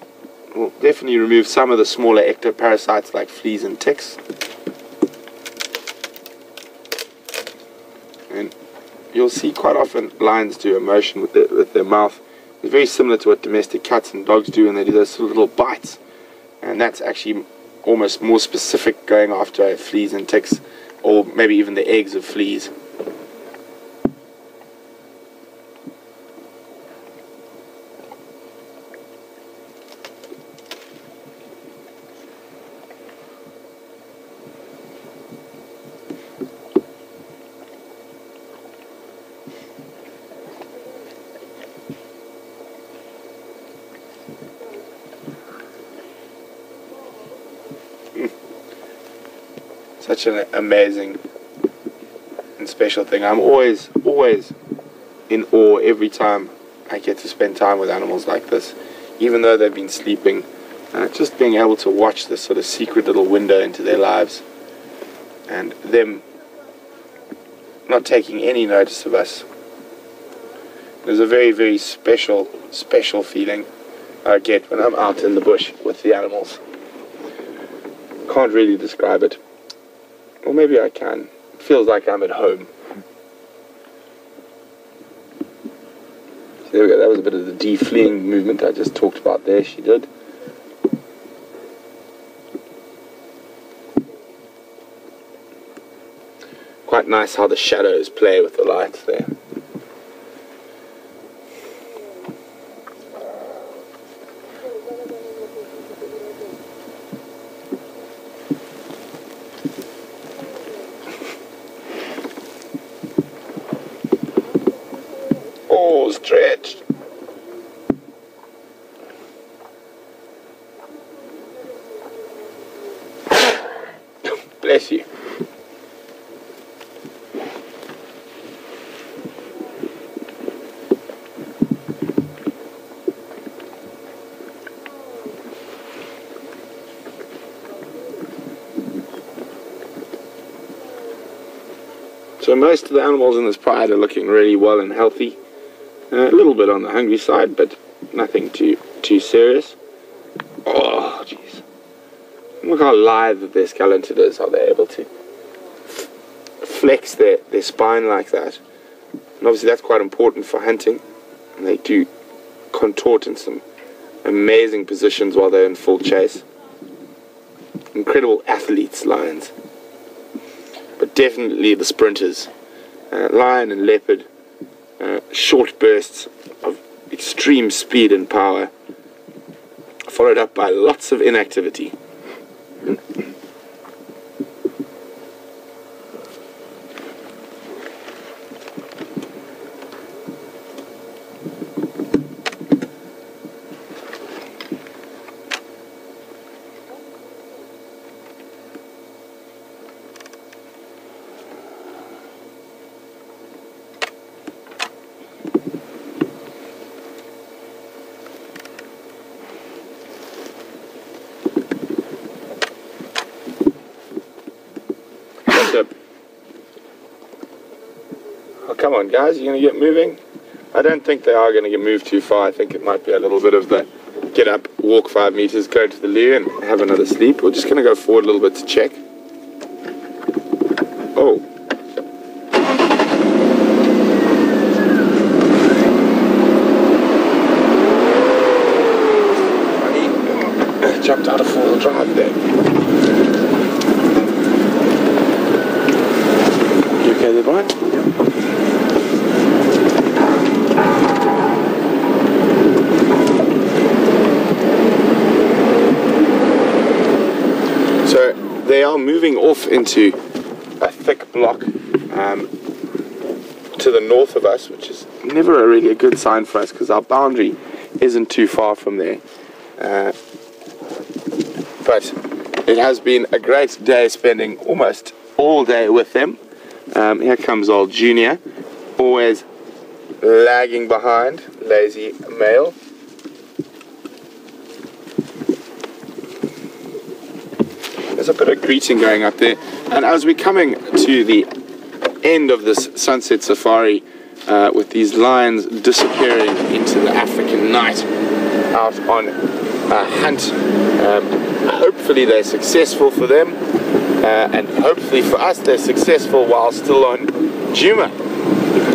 will definitely remove some of the smaller ectoparasites like fleas and ticks. And you'll see quite often lions do a motion with their mouth. It's very similar to what domestic cats and dogs do, and they do those little bites. And that's actually almost more specific, going after fleas and ticks, or maybe even the eggs of fleas. Such an amazing and special thing. I'm always in awe every time I get to spend time with animals like this, even though they've been sleeping. Just being able to watch this sort of secret little window into their lives, and them not taking any notice of us. There's a very, very special feeling I get when I'm out in the bush with the animals. Can't really describe it. Or maybe I can. It feels like I'm at home. So there we go. That was a bit of the de-fleeing movement I just talked about there. She did. Quite nice how the shadows play with the lights there. Oh, stretched. Bless you. So most of the animals in this pride are looking really well and healthy. A little bit on the hungry side, but nothing too serious. Oh, jeez. Look how lithe their skeleton is, how they're able to flex their spine like that. And obviously that's quite important for hunting. And they do contort in some amazing positions while they're in full chase. Incredible athletes, lions. But definitely the sprinters. Lion and leopard. Short bursts of extreme speed and power, followed up by lots of inactivity. Come on, guys, you're going to get moving. I don't think they are going to get moved too far. I think it might be a little bit of the get up, walk 5 meters, go to the loo and have another sleep. We're just going to go forward a little bit to check. Oh. Funny. Jumped out of 4-wheel drive there. You okay there, Bryan? Yep. They are moving off into a thick block to the north of us, which is never really a good sign for us because our boundary isn't too far from there. But it has been a great day spending almost all day with them. Here comes old Junior, always lagging behind, lazy male. There's a bit of greeting going up there, and as we're coming to the end of this sunset safari with these lions disappearing into the African night out on a hunt, hopefully they're successful for them, and hopefully for us they're successful while still on Djuma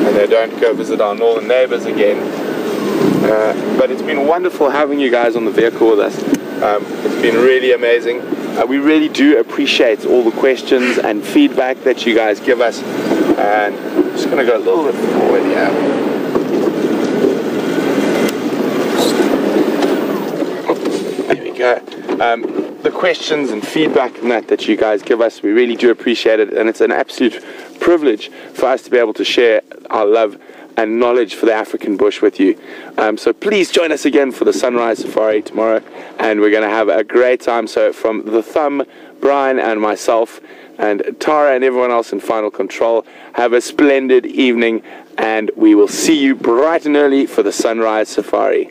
and they don't go visit our northern neighbors again. But it's been wonderful having you guys on the vehicle with us. It's been really amazing. We really do appreciate all the questions and feedback that you guys give us. And I'm just going to go a little bit forward here. There we go. The questions and feedback and that you guys give us, we really do appreciate it. And it's an absolute privilege for us to be able to share our love and knowledge for the African bush with you. So please join us again for the sunrise safari tomorrow, and we're going to have a great time. So from the Thumb, Bryan and myself and Tara and everyone else in Final Control, have a splendid evening, and we will see you bright and early for the sunrise safari.